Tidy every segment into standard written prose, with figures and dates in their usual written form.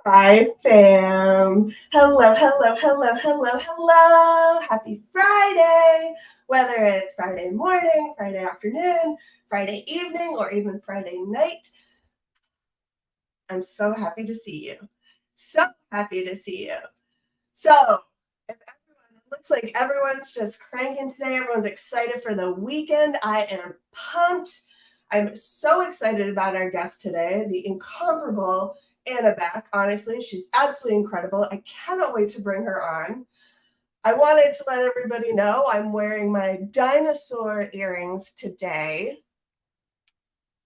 Hi, fam. Hello, hello, hello, hello, hello. Happy Friday. Whether it's Friday morning, Friday afternoon, Friday evening, or even Friday night, I'm so happy to see you. So happy to see you. So, if everyone, it looks like everyone's just cranking today, everyone's excited for the weekend. I am pumped. I'm so excited about our guest today, the incomparable Anna Beck. Honestly, she's absolutely incredible. I cannot wait to bring her on. I wanted to let everybody know I'm wearing my dinosaur earrings today,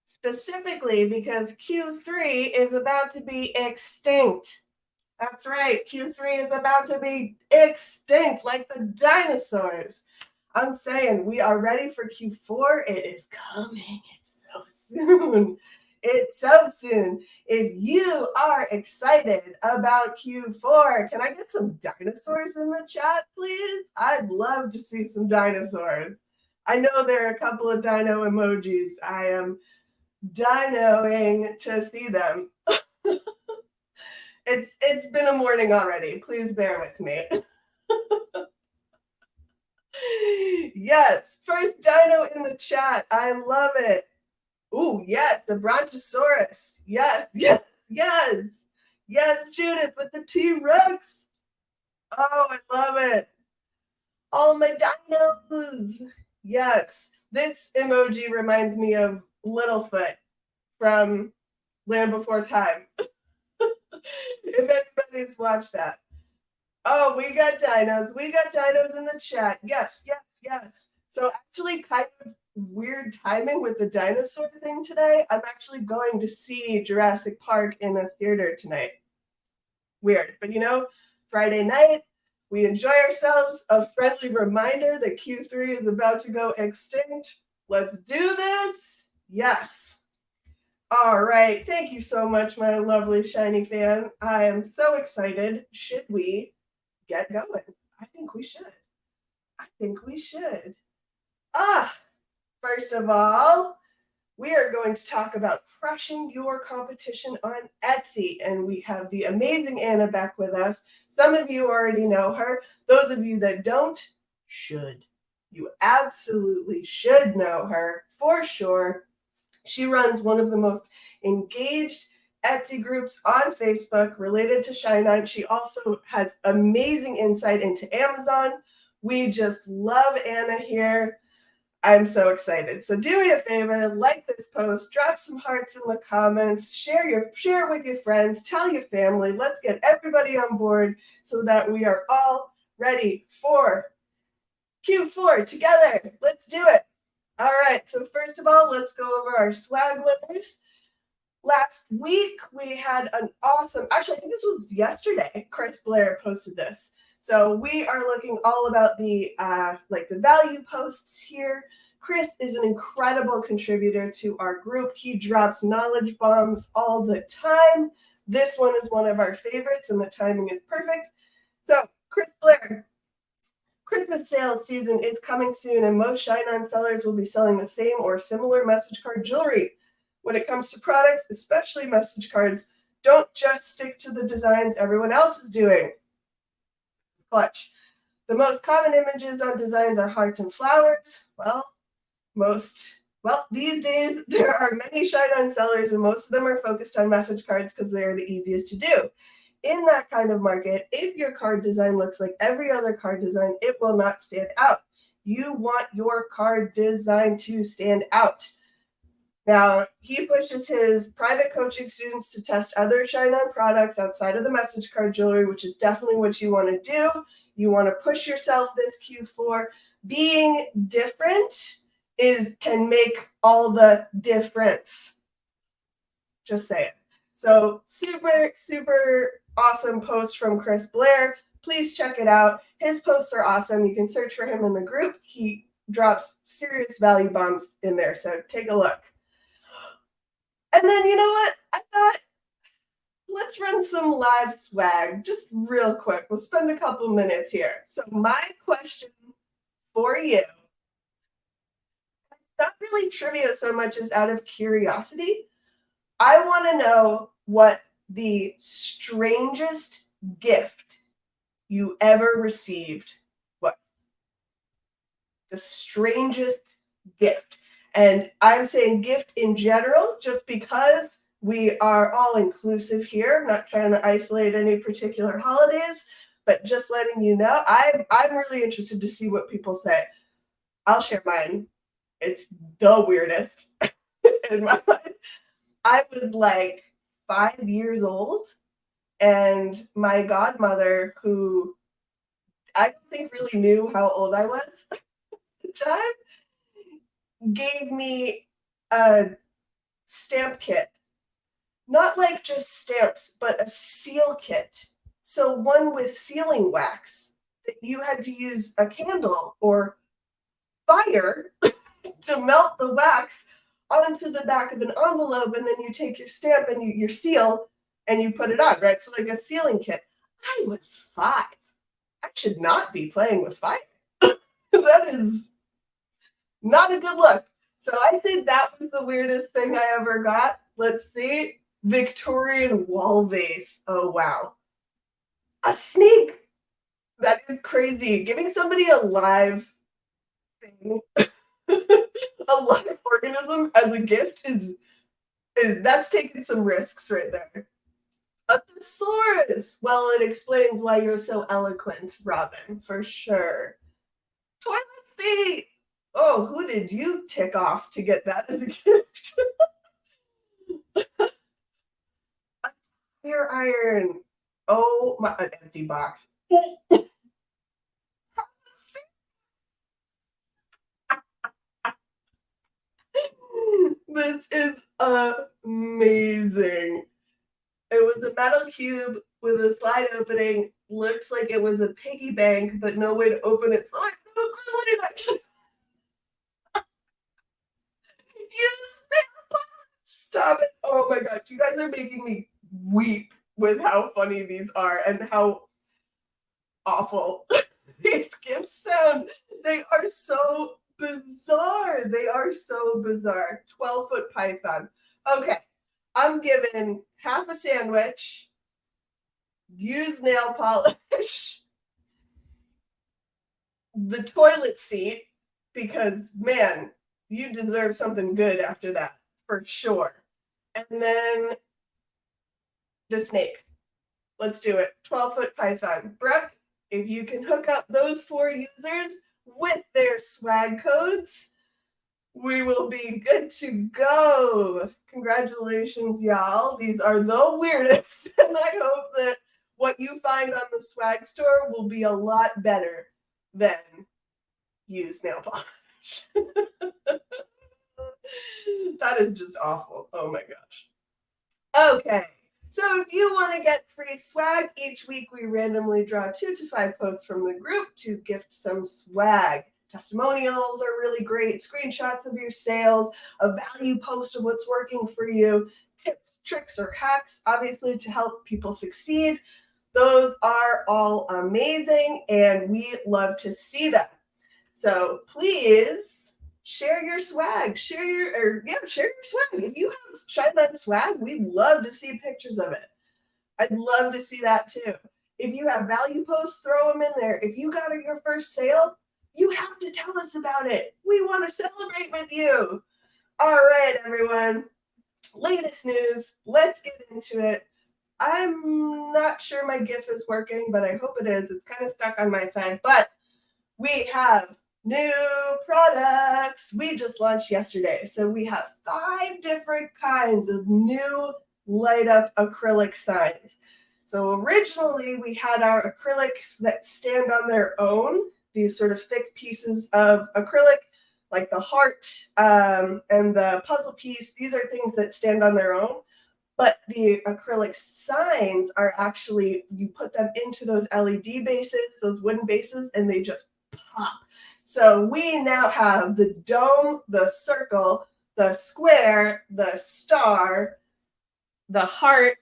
specifically because Q3 is about to be extinct. That's right. Q3 is about to be extinct like the dinosaurs. I'm saying we are ready for Q4. It is coming. It's so soon. It's so soon. If you are excited about Q4, can I get some dinosaurs in the chat, please? I'd love to see some dinosaurs. I know there are a couple of dino emojis. I am dinoing to see them. It's been a morning already. Please bear with me. Yes, first dino in the chat. I love it. Ooh, yes, the Brontosaurus. Yes, yes, yes. Yes, Judith with the T-Rex. Oh, I love it. All my dinos. Yes, this emoji reminds me of Littlefoot from Land Before Time. If anybody's watched that. Oh, we got dinos. We got dinos in the chat. Yes, yes, yes. So actually kind of weird timing with the dinosaur thing today. I'm actually going to see Jurassic Park in a theater tonight. Weird. But Friday night, we enjoy ourselves. A friendly reminder that Q3 is about to go extinct. Let's do this. Yes. All right. Thank you so much, my lovely shiny fan. I am so excited. Should we get going? I think we should. I think we should. First of all, we are going to talk about crushing your competition on Etsy. And we have the amazing Anna Beck with us. Some of you already know her. Those of you that don't, should. You absolutely should know her for sure. She runs one of the most engaged Etsy groups on Facebook related to ShineOn. She also has amazing insight into Amazon. We just love Anna here. I'm so excited. So do me a favor, like this post, drop some hearts in the comments, share it with your friends, tell your family. Let's get everybody on board so that we are all ready for Q4 together. Let's do it. All right, so first of all, let's go over our swag winners. Last week, we had an awesome, actually, I think this was yesterday, Chris Blair posted this. So we are looking all about the value posts here. Chris is an incredible contributor to our group. He drops knowledge bombs all the time. This one is one of our favorites, and the timing is perfect. So, Chris Blair, Christmas sales season is coming soon, and most ShineOn sellers will be selling the same or similar message card jewelry. When it comes to products, especially message cards, don't just stick to the designs everyone else is doing. Clutch. The most common images on designs are hearts and flowers. These days, there are many ShineOn sellers, and most of them are focused on message cards because they are the easiest to do. In that kind of market, if your card design looks like every other card design, it will not stand out. You want your card design to stand out. Now, he pushes his private coaching students to test other ShineOn products outside of the message card jewelry, which is definitely what you want to do. You want to push yourself this Q4. Being different can make all the difference. Just say it. So super, super awesome post from Chris Blair. Please check it out. His posts are awesome. You can search for him in the group. He drops serious value bombs in there, so take a look. And then, you know what? I thought, let's run some live swag just real quick. We'll spend a couple minutes here. So my question for you, not really trivia so much as out of curiosity, I want to know what the strangest gift you ever received? What? The strangest gift. And I'm saying gift in general, just because we are all inclusive here, not trying to isolate any particular holidays, but just letting you know, I'm really interested to see what people say. I'll share mine. It's the weirdest in my mind. I was like 5 years old, and my godmother, who I don't think really knew how old I was at the time, gave me a stamp kit. Not like just stamps, but a seal kit. So one with sealing wax that you had to use a candle or fire to melt the wax onto the back of an envelope, and then you take your stamp and your seal and you put it on, right? So like a sealing kit. I was 5. I should not be playing with fire. That is not a good look. So I'd say that was the weirdest thing I ever got. Let's see. Victorian wall vase. Oh, wow. A snake. That is crazy. Giving somebody a live thing, a live organism as a gift is that's taking some risks right there. A thesaurus. Well, it explains why you're so eloquent, Robin, for sure. Toilet seat. Oh, who did you tick off to get that as a gift? Tire iron. Oh, my, an empty box. This is amazing. It was a metal cube with a slide opening. Looks like it was a piggy bank, but no way to open it. So I what did I use? Stop it. Oh my gosh. You guys are making me weep with how funny these are and how awful these gifts sound. They are so bizarre. They are so bizarre. 12-foot python. Okay. I'm given half a sandwich, used nail polish, the toilet seat, because man, you deserve something good after that, for sure. And then the snake. Let's do it. 12-foot python. Brooke, if you can hook up those 4 users with their swag codes, we will be good to go. Congratulations, y'all. These are the weirdest. And I hope that what you find on the swag store will be a lot better than used nail polish. That is just awful. Oh my gosh. Okay. So if you want to get free swag, each week we randomly draw 2 to 5 posts from the group to gift some swag. Testimonials are really great. Screenshots of your sales, a value post of what's working for you, tips, tricks, or hacks, obviously, to help people succeed. Those are all amazing, and we love to see them. So please share your swag. Share your swag. If you have ShineOn swag, we'd love to see pictures of it. I'd love to see that too. If you have value posts, throw them in there. If you got your first sale, you have to tell us about it. We want to celebrate with you. All right, everyone. Latest news. Let's get into it. I'm not sure my GIF is working, but I hope it is. It's kind of stuck on my side. But we have new products. We just launched yesterday. So we have 5 different kinds of new light up acrylic signs. So originally we had our acrylics that stand on their own, these sort of thick pieces of acrylic, like the heart and the puzzle piece. These are things that stand on their own. But the acrylic signs are actually, you put them into those LED bases, those wooden bases, and they just pop. So we now have the dome, the circle, the square, the star, the heart.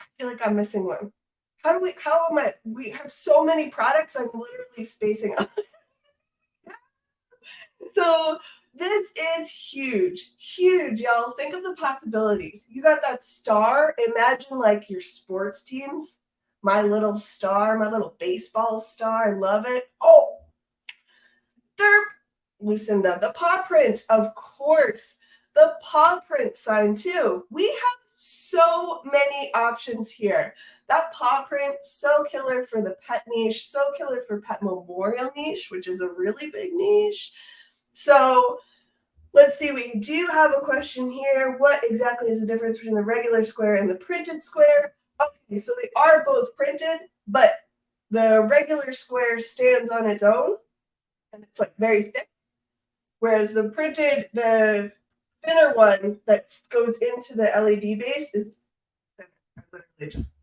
I feel like I'm missing one. We have so many products, I'm literally spacing out. So this is huge, huge, y'all. Think of the possibilities. You got that star. Imagine like your sports teams. My little star, my little baseball star. I love it. Oh, derp. Lucinda, the paw print, of course. The paw print sign too. We have so many options here. That paw print, so killer for the pet niche, so killer for pet memorial niche, which is a really big niche. So let's see, we do have a question here. What exactly is the difference between the regular square and the printed square? Okay, so they are both printed, but the regular square stands on its own, and it's like very thick. Whereas the printed, the thinner one that goes into the LED base is literally just.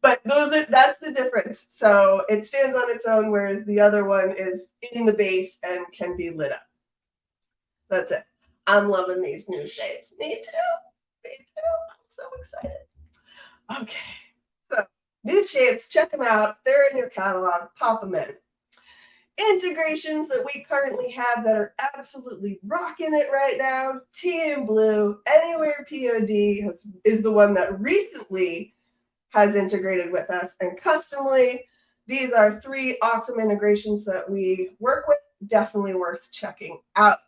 But that's the difference. So it stands on its own, whereas the other one is in the base and can be lit up. That's it. I'm loving these new shapes. Me too. Me too. I'm so excited. Okay. So new shapes, check them out. They're in your catalog. Pop them in. Integrations that we currently have that are absolutely rocking it right now. Team Blue, Anywhere POD is the one that recently has integrated with us, and Customly. These are 3 awesome integrations that we work with. Definitely worth checking out.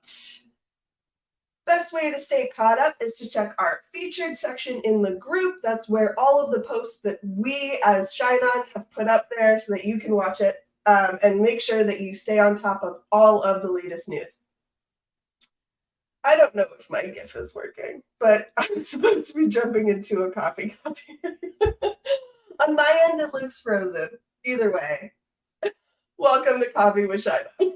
Best way to stay caught up is to check our featured section in the group. That's where all of the posts that we as ShineOn have put up there so that you can watch it. And make sure that you stay on top of all of the latest news. I don't know if my GIF is working, but I'm supposed to be jumping into a coffee cup here. On my end, it looks frozen. Either way, welcome to Coffee with ShineOn.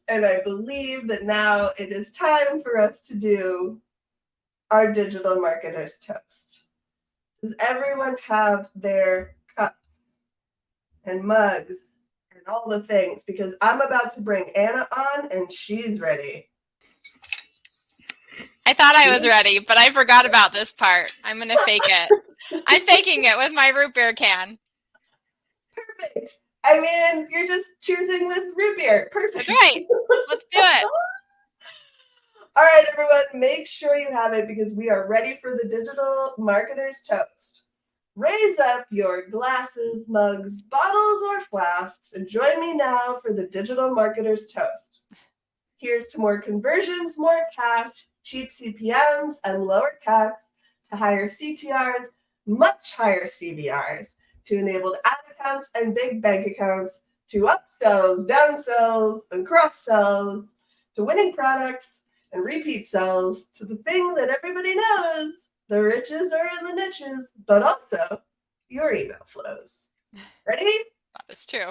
And I believe that now it is time for us to do our digital marketer's toast. Does everyone have their cups and mugs and all the things? Because I'm about to bring Anna on and she's ready. I thought I was ready, but I forgot about this part. I'm going to fake it. I'm faking it with my root beer can. Perfect. I mean, you're just choosing with root beer. Perfect. That's right. Let's do it. All right, everyone, make sure you have it because we are ready for the digital marketer's toast. Raise up your glasses, mugs, bottles, or flasks, and join me now for the digital marketer's toast. Here's to more conversions, more cash, cheap CPMs, and lower CACs, to higher CTRs, much higher CVRs, to enabled ad accounts and big bank accounts, to upsells, downsells, and cross-sells, to winning products and repeat sells, to the thing that everybody knows. The riches are in the niches, but also your email flows. Ready? That is true.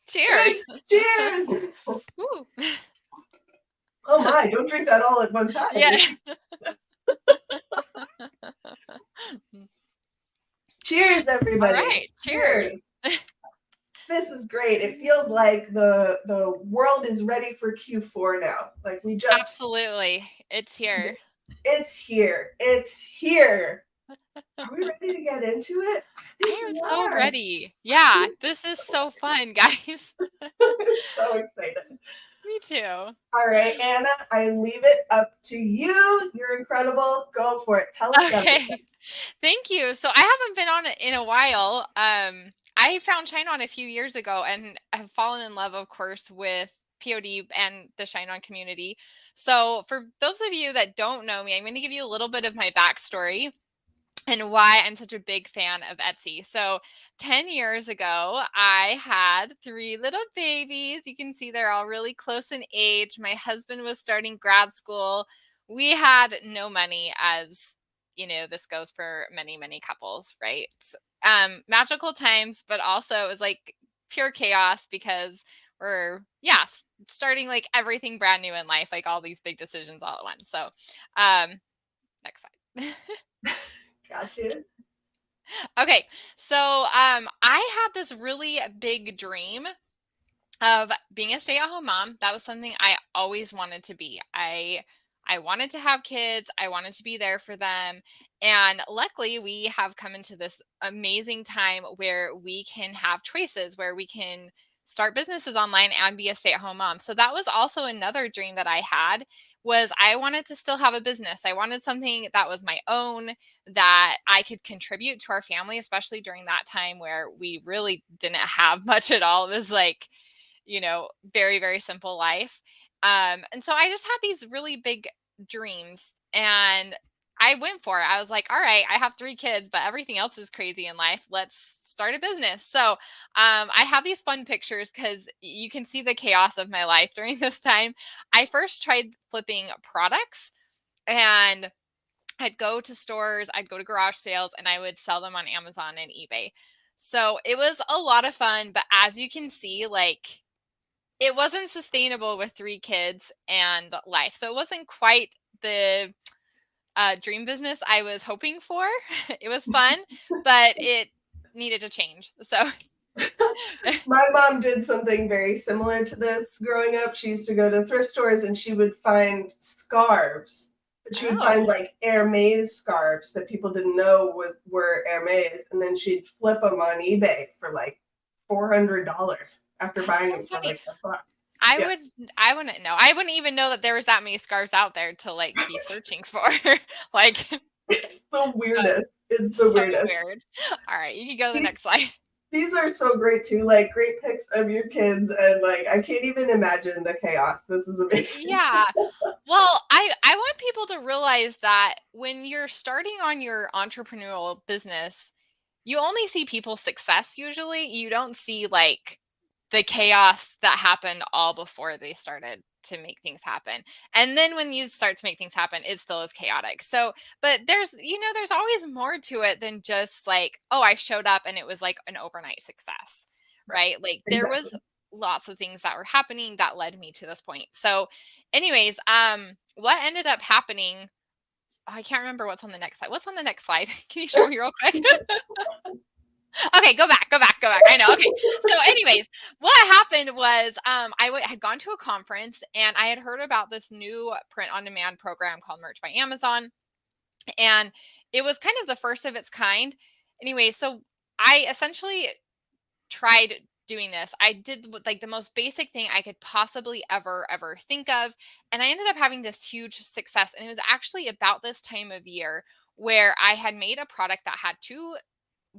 Cheers. Cheers. Woo. Oh my, don't drink that all at one time. Yeah. Cheers, everybody. All right. Cheers. This is great. It feels like the world is ready for Q4 now. Like we just Absolutely. It's here. It's here. It's here. Are we ready to get into it? I am so ready. Yeah, this is so fun, guys. So excited. Me too. All right, Anna, I leave it up to you. You're incredible. Go for it. Tell us everything. Thank you. So I haven't been on it in a while. I found ShineOn a few years ago and have fallen in love, of course, with POD and the ShineOn community. So for those of you that don't know me, I'm going to give you a little bit of my backstory and why I'm such a big fan of Etsy. So 10 years ago, I had 3 little babies. You can see they're all really close in age. My husband was starting grad school. We had no money, as you know, this goes for many, many couples, right? So, magical times, but also it was like pure chaos because we're, starting like everything brand new in life, like all these big decisions all at once. So next slide. Gotcha. Okay, so I had this really big dream of being a stay-at-home mom. That was something I always wanted to be. I wanted to have kids. I wanted to be there for them. And luckily, we have come into this amazing time where we can have choices, where we can start businesses online and be a stay-at-home mom. So that was also another dream that I had, was I wanted to still have a business. I wanted something that was my own, that I could contribute to our family, especially during that time where we really didn't have much at all. It was like, very, very simple life. And so I just had these really big dreams, and I went for it. I was like, all right, I have 3 kids, but everything else is crazy in life. Let's start a business. So I have these fun pictures because you can see the chaos of my life during this time. I first tried flipping products, and I'd go to stores, I'd go to garage sales, and I would sell them on Amazon and eBay. So it was a lot of fun, but as you can see, like, it wasn't sustainable with 3 kids and life. So it wasn't quite the dream business I was hoping for. It was fun, but it needed to change. So, My mom did something very similar to this growing up. She used to go to thrift stores and she would find scarves. But she would find oh, like Hermes scarves that people didn't know were Hermes, and then she'd flip them on eBay for like $400 after that's buying so them for funny. like a buck. I Yeah, would, I wouldn't know. I wouldn't even know that there was that many scarves out there to like be searching for. Like, it's the uh, weirdest. It's the so weirdest. weird. All right, you can go to the These next slide. these are so great too. Like great pics of your kids, and like I can't even imagine the chaos. This is amazing. Yeah. Well, I want people to realize that when you're starting on your entrepreneurial business, you only see people's success usually. You don't see like the chaos that happened all before they started to make things happen. And then when you start to make things happen, it still is chaotic. So, but there's always more to it than just like, oh, I showed up and it was like an overnight success, Right. right? Like there Exactly. was lots of things that were happening that led me to this point. So, anyways, what ended up happening, I can't remember what's on the next slide. What's on the next slide? Can you show me real quick? Okay, go back, go back, go back. I know. Okay. So, anyways, what happened was had gone to a conference and I had heard about this new print on demand program called Merch by Amazon. And it was kind of the first of its kind. Anyway, so I essentially tried doing this. I did like the most basic thing I could possibly ever think of. And I ended up having this huge success. And it was actually about this time of year where I had made a product that had 2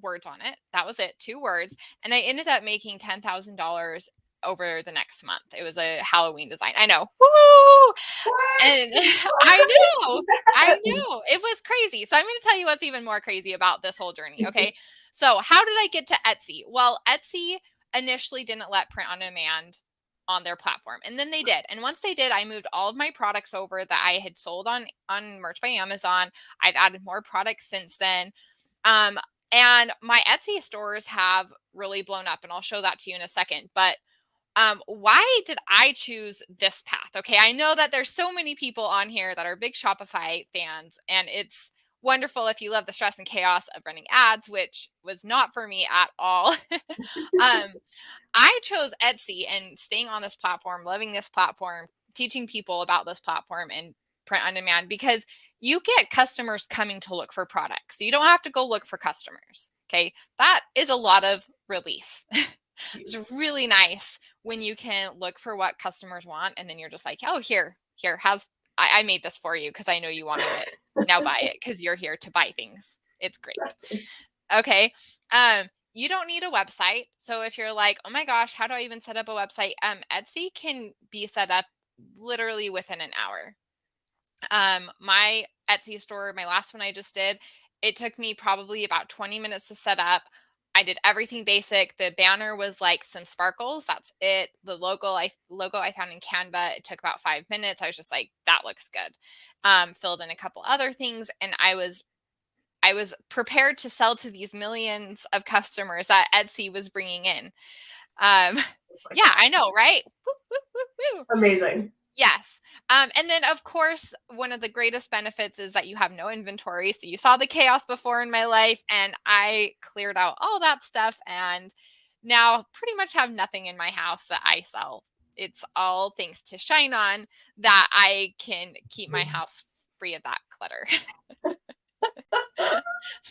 words on it. That was it, 2 words. And I ended up making $10,000 over the next month. It was a Halloween design. I know. Woo! What? And I know. I What? know. It was crazy. So I'm going to tell you what's even more crazy about this whole journey. Okay. So, how did I get to Etsy? Well, Etsy initially didn't let print on demand on their platform, and then they did. And once they did, I moved all of my products over that I had sold on Merch by Amazon. I've added more products since then. Um, and my Etsy stores have really blown up, and I'll show that to you in a second. But why did I choose this path? Okay, I know that there's so many people on here that are big Shopify fans, and it's wonderful if you love the stress and chaos of running ads, which was not for me at all. um, I chose Etsy and staying on this platform, loving this platform, teaching people about this platform and print on demand because you get customers coming to look for products. So you don't have to go look for customers. Okay. That is a lot of relief. It's really nice when you can look for what customers want and then you're just like, oh, here, I made this for you because I know you wanted it. Now buy it because you're here to buy things. It's great. Okay. You don't need a website. So if you're like, oh my gosh, how do I even set up a website? Etsy can be set up literally within an hour. My Etsy store, my last one I just did, it took me probably about 20 minutes to set up. I did everything basic. The banner was like some sparkles. That's it. The logo I found in Canva. It took about 5 minutes. I was just like, that looks good. Filled in a couple other things, and I was prepared to sell to these millions of customers that Etsy was bringing in. Um, yeah, I know, right? Woo, woo, woo, woo. Amazing. Yes. And then, of course, one of the greatest benefits is that you have no inventory. So you saw the chaos before in my life, and I cleared out all that stuff and now pretty much have nothing in my house that I sell. It's all thanks to ShineOn that I can keep my house free of that clutter.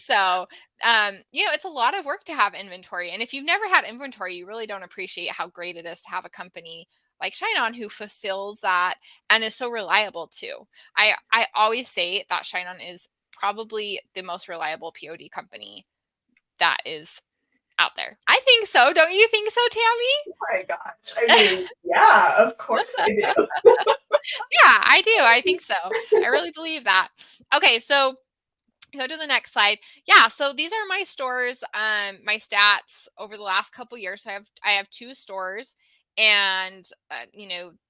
So, it's a lot of work to have inventory. And if you've never had inventory, you really don't appreciate how great it is to have a company like ShineOn who fulfills that and is so reliable too. I always say that ShineOn is probably the most reliable POD company that is out there. I think so. Don't you think so, Tammy? Oh my gosh. I mean, yeah, of course I do. Yeah, I do. I think so. I really believe that. Okay, so go to the next slide. Yeah, so these are my stores, my stats over the last couple years. So I have 2 stores, and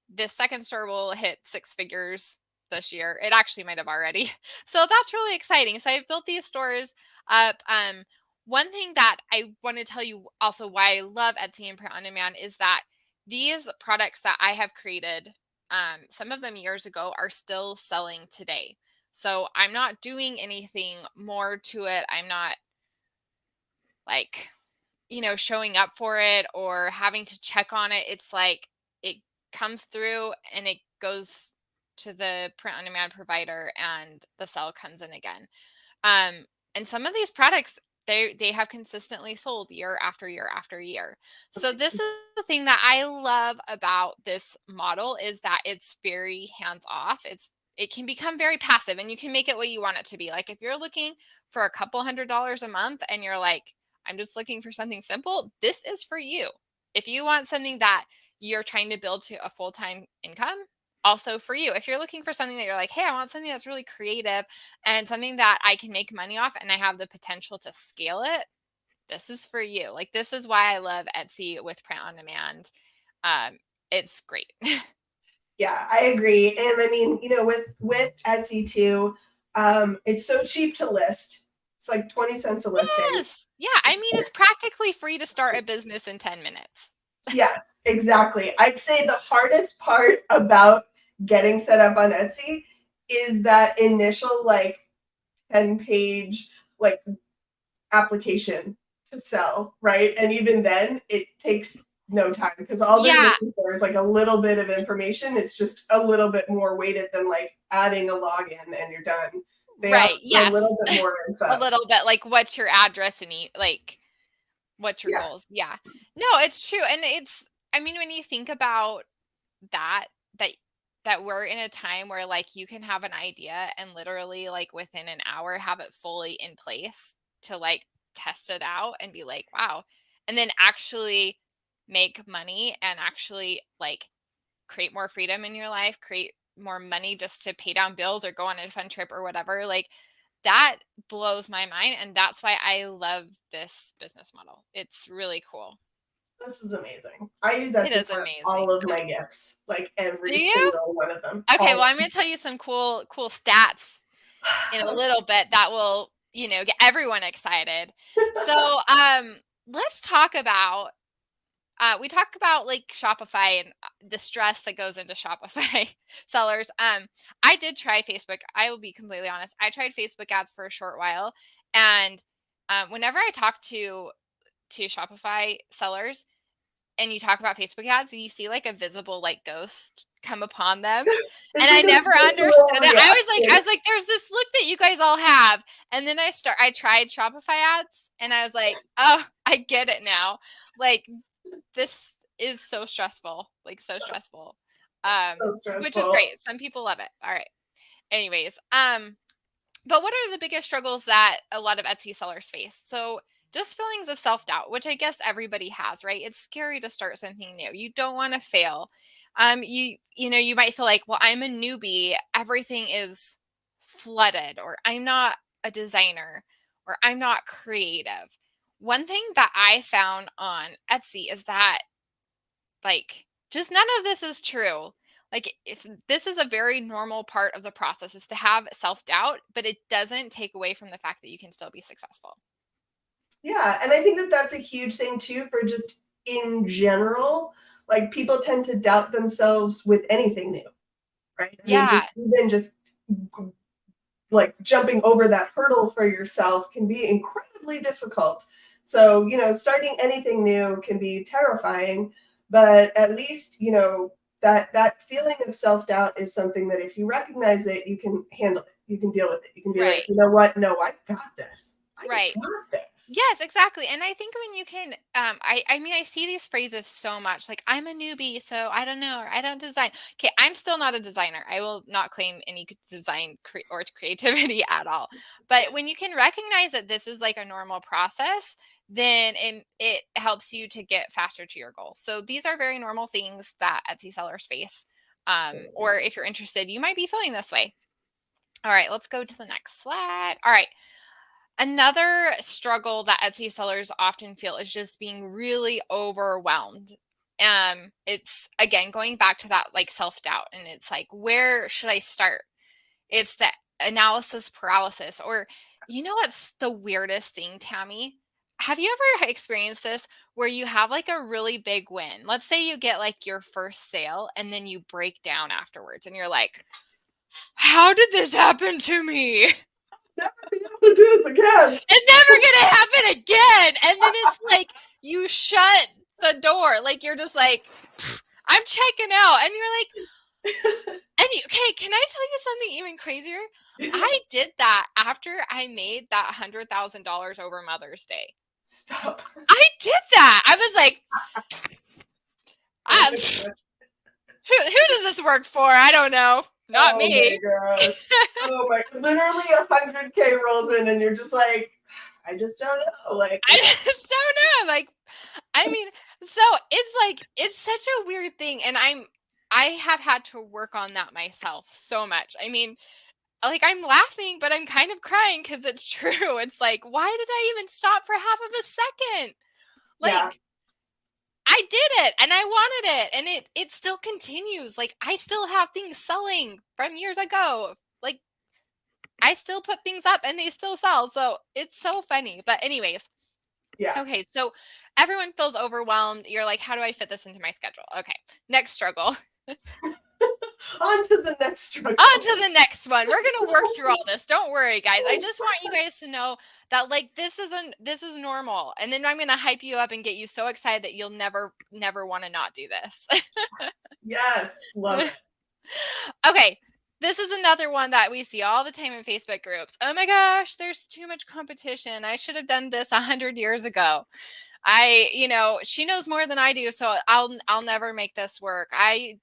this second store will hit 6 figures this year. It actually might have already. So that's really exciting. So I've built these stores up. One thing that I want to tell you also why I love Etsy and print on demand is that these products that I have created, some of them years ago, are still selling today. So I'm not doing anything more to it. I'm not like, showing up for it or having to check on it. It's like it comes through and it goes to the print on demand provider and the sell comes in again. And some of these products, they have consistently sold year after year after year. So this is the thing that I love about this model is that it's very hands off. It can become very passive and you can make it what you want it to be. Like if you're looking for a couple $100s a month and you're like, I'm just looking for something simple, this is for you. If you want something that you're trying to build to a full-time income, also for you. If you're looking for something that you're like, hey, I want something that's really creative and something that I can make money off and I have the potential to scale it, this is for you. Like this is why I love Etsy with print on demand. It's great. Yeah, I agree. And I mean, with Etsy too, it's so cheap to list. It's like 20 cents a listing. Yes. Yeah. I mean, it's practically free to start a business in 10 minutes. Yes, exactly. I'd say the hardest part about getting set up on Etsy is that initial 10-page application to sell, right? And even then it takes no time because all they're looking for is a little bit of information. It's just a little bit more weighted than adding a login and you're done. They ask for a little bit more info. A little bit what's your address and what's your goals? Yeah. No, it's true. And I mean, when you think about that we're in a time where you can have an idea and literally within an hour have it fully in place to test it out and be like, wow. And then actually make money and actually create more freedom in your life, create more money just to pay down bills or go on a fun trip or whatever. That blows my mind. And that's why I love this business model. It's really cool. This is amazing. I use Etsy for all of my gifts, every single one of them. Okay, well, I'm going to tell you some cool stats in a little bit that will, get everyone excited. So, let's talk about we talk about Shopify and the stress that goes into Shopify sellers. I did try Facebook. I will be completely honest. I tried Facebook ads for a short while, and whenever I talk to Shopify sellers and you talk about Facebook ads, you see a visible ghost come upon them. And I never understood it. I was like, there's this look that you guys all have. And then I tried Shopify ads and I was like, oh, I get it now. This is so stressful. So stressful. So stressful. Which is great. Some people love it. All right. Anyways, but what are the biggest struggles that a lot of Etsy sellers face? So just feelings of self-doubt, which I guess everybody has, right? It's scary to start something new. You don't want to fail. You might feel like, well, I'm a newbie. Everything is flooded, or I'm not a designer, or I'm not creative. One thing that I found on Etsy is that just none of this is true. This is a very normal part of the process is to have self-doubt, but it doesn't take away from the fact that you can still be successful. Yeah, and I think that that's a huge thing too for just in general. People tend to doubt themselves with anything new, right? Yeah. Even just jumping over that hurdle for yourself can be incredibly difficult. So, starting anything new can be terrifying, but at least, that feeling of self-doubt is something that if you recognize it, you can handle it. You can deal with it. You can be like, you know what? No, I got this. I Right. got this. Yes, exactly. And I think when you can, I mean, I see these phrases so much, like I'm a newbie, so I don't know, or I don't design. Okay, I'm still not a designer. I will not claim any design or creativity at all. But when you can recognize that this is like a normal process, then it helps you to get faster to your goal. So these are very normal things that Etsy sellers face. Or if you're interested, you might be feeling this way. All right, let's go to the next slide. All right. Another struggle that Etsy sellers often feel is just being really overwhelmed. It's again going back to that like self-doubt, and it's like, where should I start? It's the analysis paralysis. Or you know what's the weirdest thing, Tammy? Have you ever experienced this where you have like a really big win? Let's say you get like your first sale and then you break down afterwards and you're like, how did this happen to me? Never be able to do this again. It's never gonna happen again. And then it's like you shut the door. Like you're just like, I'm checking out. And you're like, okay, can I tell you something even crazier? I did that after I made that $100,000 over Mother's Day. Stop. I did that. I was like, who does this work for? I don't know. Not me. Oh my gosh. Oh my, literally 100K rolls in and you're just like, I just don't know. Like, I just don't know. Like, I mean, so it's like, it's such a weird thing. And I have had to work on that myself so much. I mean, like I'm laughing, but I'm kind of crying because it's true. It's like, why did I even stop for half of a second? Like, yeah. I did it and I wanted it and it still continues. Like I still have things selling from years ago. Like I still put things up and they still sell. So it's so funny. But anyways, Yeah. okay. So everyone feels overwhelmed. You're like, how do I fit this into my schedule? Okay. Next struggle. On to the next struggle. On to the next one. We're gonna work through all this. Don't worry, guys. I just want you guys to know that like this is normal. And then I'm gonna hype you up and get you so excited that you'll never want to not do this. Yes. Love it. Okay. This is another one that we see all the time in Facebook groups. Oh my gosh, there's too much competition. I should have done this 100 years ago. She knows more than I do, so I'll never make this work. I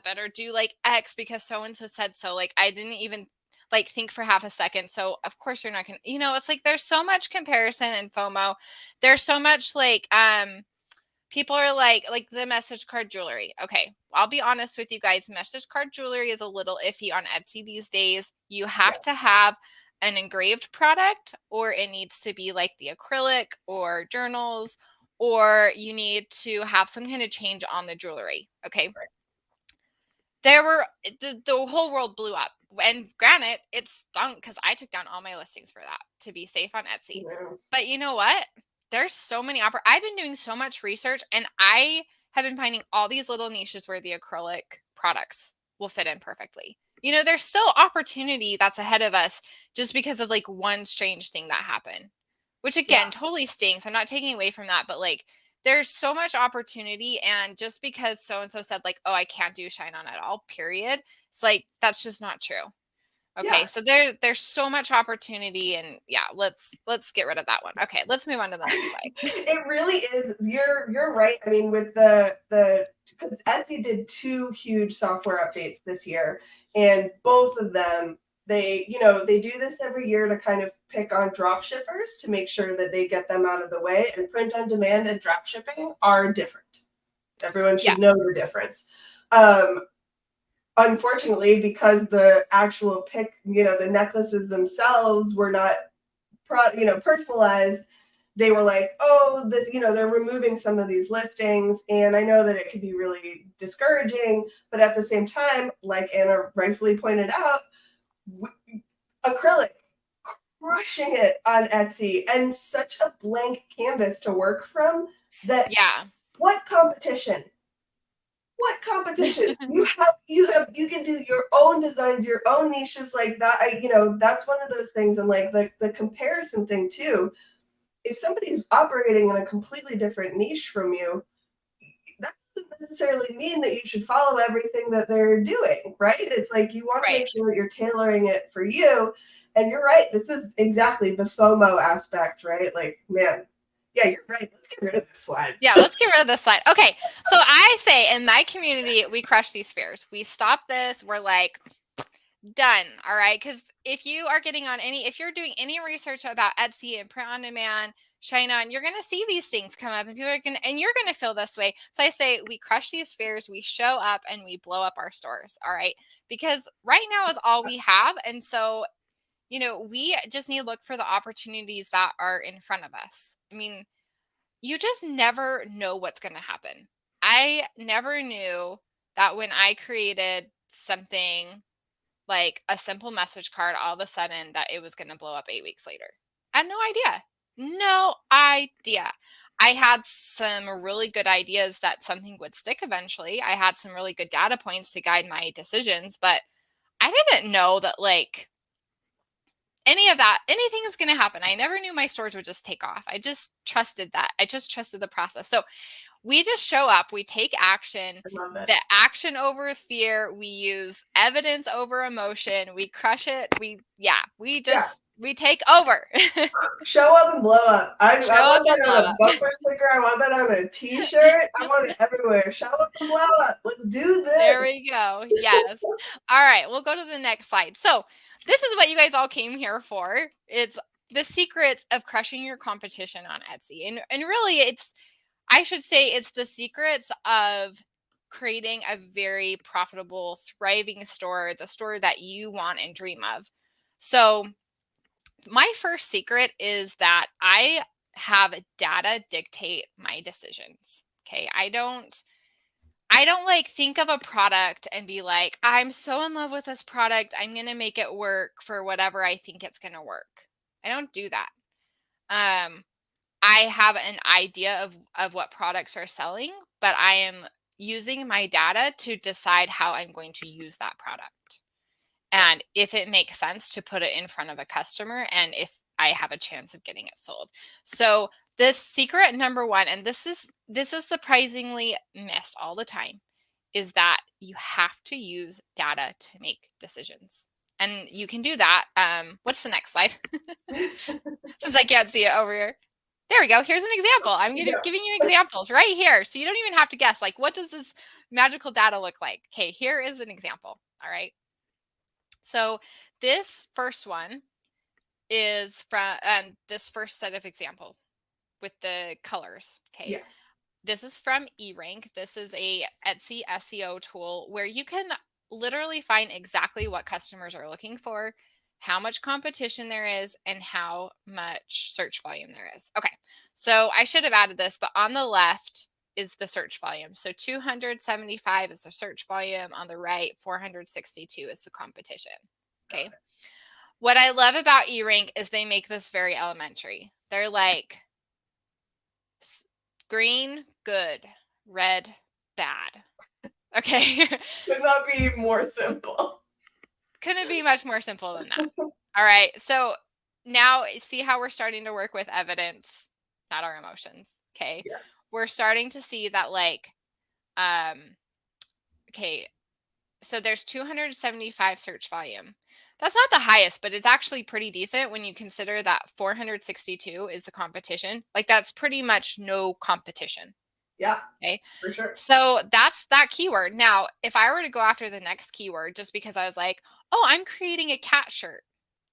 better do like X because so and so said so. Like I didn't even like think for half a second. So of course you're not gonna, it's like there's so much comparison and FOMO. There's so much like people are like the message card jewelry. Okay, I'll be honest with you guys. Message card jewelry is a little iffy on Etsy these days. You have to have an engraved product, or it needs to be like the acrylic or journals, or you need to have some kind of change on the jewelry. Okay. Right. There were the whole world blew up. And granted, it stunk because I took down all my listings for that to be safe on Etsy. Yeah. But you know what? There's so many I've been doing so much research and I have been finding all these little niches where the acrylic products will fit in perfectly. There's still opportunity that's ahead of us just because of like one strange thing that happened, which again, totally stinks. I'm not taking away from that, but like there's so much opportunity. And just because so-and-so said like, oh, I can't do ShineOn at all, period. It's like, that's just not true. Okay. So there's so much opportunity and let's get rid of that one. Okay. Let's move on to the next slide. It really is. You're right. I mean, with the because Etsy did 2 huge software updates this year, and both of them, they do this every year to kind of pick on drop shippers to make sure that they get them out of the way. And print on demand and drop shipping are different. Everyone should know the difference. Unfortunately, because the actual the necklaces themselves were not personalized, they were like, oh, this, they're removing some of these listings. And I know that it can be really discouraging, but at the same time, like Anna rightfully pointed out, acrylic crushing it on Etsy and such a blank canvas to work from that. What competition? You can do your own designs, your own niches like that. That's one of those things. And like the comparison thing too, if somebody's operating in a completely different niche from you, that doesn't necessarily mean that you should follow everything that they're doing, right? It's like you want to make sure that you're tailoring it for you. And you're right. This is exactly the FOMO aspect, right? Like, man, yeah, you're right. Let's get rid of this slide. Yeah, let's get rid of this slide. Okay, so I say in my community, we crush these fears. We stop this. We're like, done. All right. Because if you are getting on if you're doing any research about Etsy and print on demand, ShineOn, you're going to see these things come up and you're going to feel this way. So I say we crush these fears, we show up and we blow up our stores. All right. Because right now is all we have. And so, we just need to look for the opportunities that are in front of us. I mean, you just never know what's going to happen. I never knew that when I created something like a simple message card, all of a sudden that it was going to blow up 8 weeks later. I had no idea. No idea. I had some really good ideas that something would stick eventually. I had some really good data points to guide my decisions, but I didn't know that anything was going to happen. I never knew my stores would just take off. I just trusted that. I just trusted the process. So we just show up, we take action, the action over fear, we use evidence over emotion, we crush it. We take over. Show up and blow up. I want that on a up. bumper sticker. I want that on a t-shirt. I want it everywhere. Show up and blow up. Let's do this. There we go. Yes. All right. We'll go to the next slide. So this is what you guys all came here for. It's the secrets of crushing your competition on Etsy. And really I should say it's the secrets of creating a very profitable, thriving store, the store that you want and dream of. So my first secret is that I have data dictate my decisions. Okay. I don't think of a product and be like, I'm so in love with this product, I'm going to make it work for whatever I think it's going to work. I don't do that. I have an idea of what products are selling, but I am using my data to decide how I'm going to use that product. And if it makes sense to put it in front of a customer and if I have a chance of getting it sold. So this secret number one, and this is surprisingly missed all the time, is that you have to use data to make decisions. And you can do that. What's the next slide? Since I can't see it over here. There we go. Here's an example. I'm giving you examples right here. So you don't even have to guess, like, what does this magical data look like? Okay, here is an example. All right. So this first one is from this first set of example with the colors. Okay. Yeah. This is from eRank. This is a Etsy SEO tool where you can literally find exactly what customers are looking for, how much competition there is, and how much search volume there is. Okay, so I should have added this, but on the left is the search volume. So 275 is the search volume. On the right, 462 is the competition. Okay. What I love about eRank is they make this very elementary. They're like, green, good, red, bad. Okay. Could not be more simple. Couldn't be much more simple than that. All right. So now see how we're starting to work with evidence, not our emotions. Okay. Yes. We're starting to see that okay. So there's 275 search volume. That's not the highest, but it's actually pretty decent when you consider that 462 is the competition. Like that's pretty much no competition. Yeah. Okay. For sure. So that's that keyword. Now, if I were to go after the next keyword, just because I was like, oh, I'm creating a cat shirt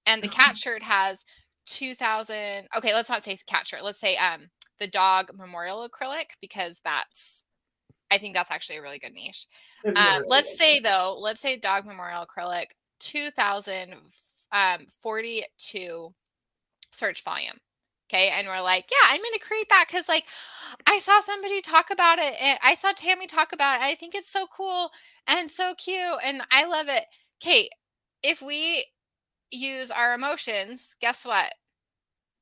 and the cat shirt has 2000. Okay. Let's not say cat shirt. Let's say, the dog memorial acrylic, because I think that's actually a really good niche. Let's say dog memorial acrylic, 2042 search volume. Okay. And we're like, yeah, I'm going to create that because I saw somebody talk about it and I saw Tammy talk about it. I think it's so cool and so cute and I love it. Okay. If we use our emotions, guess what?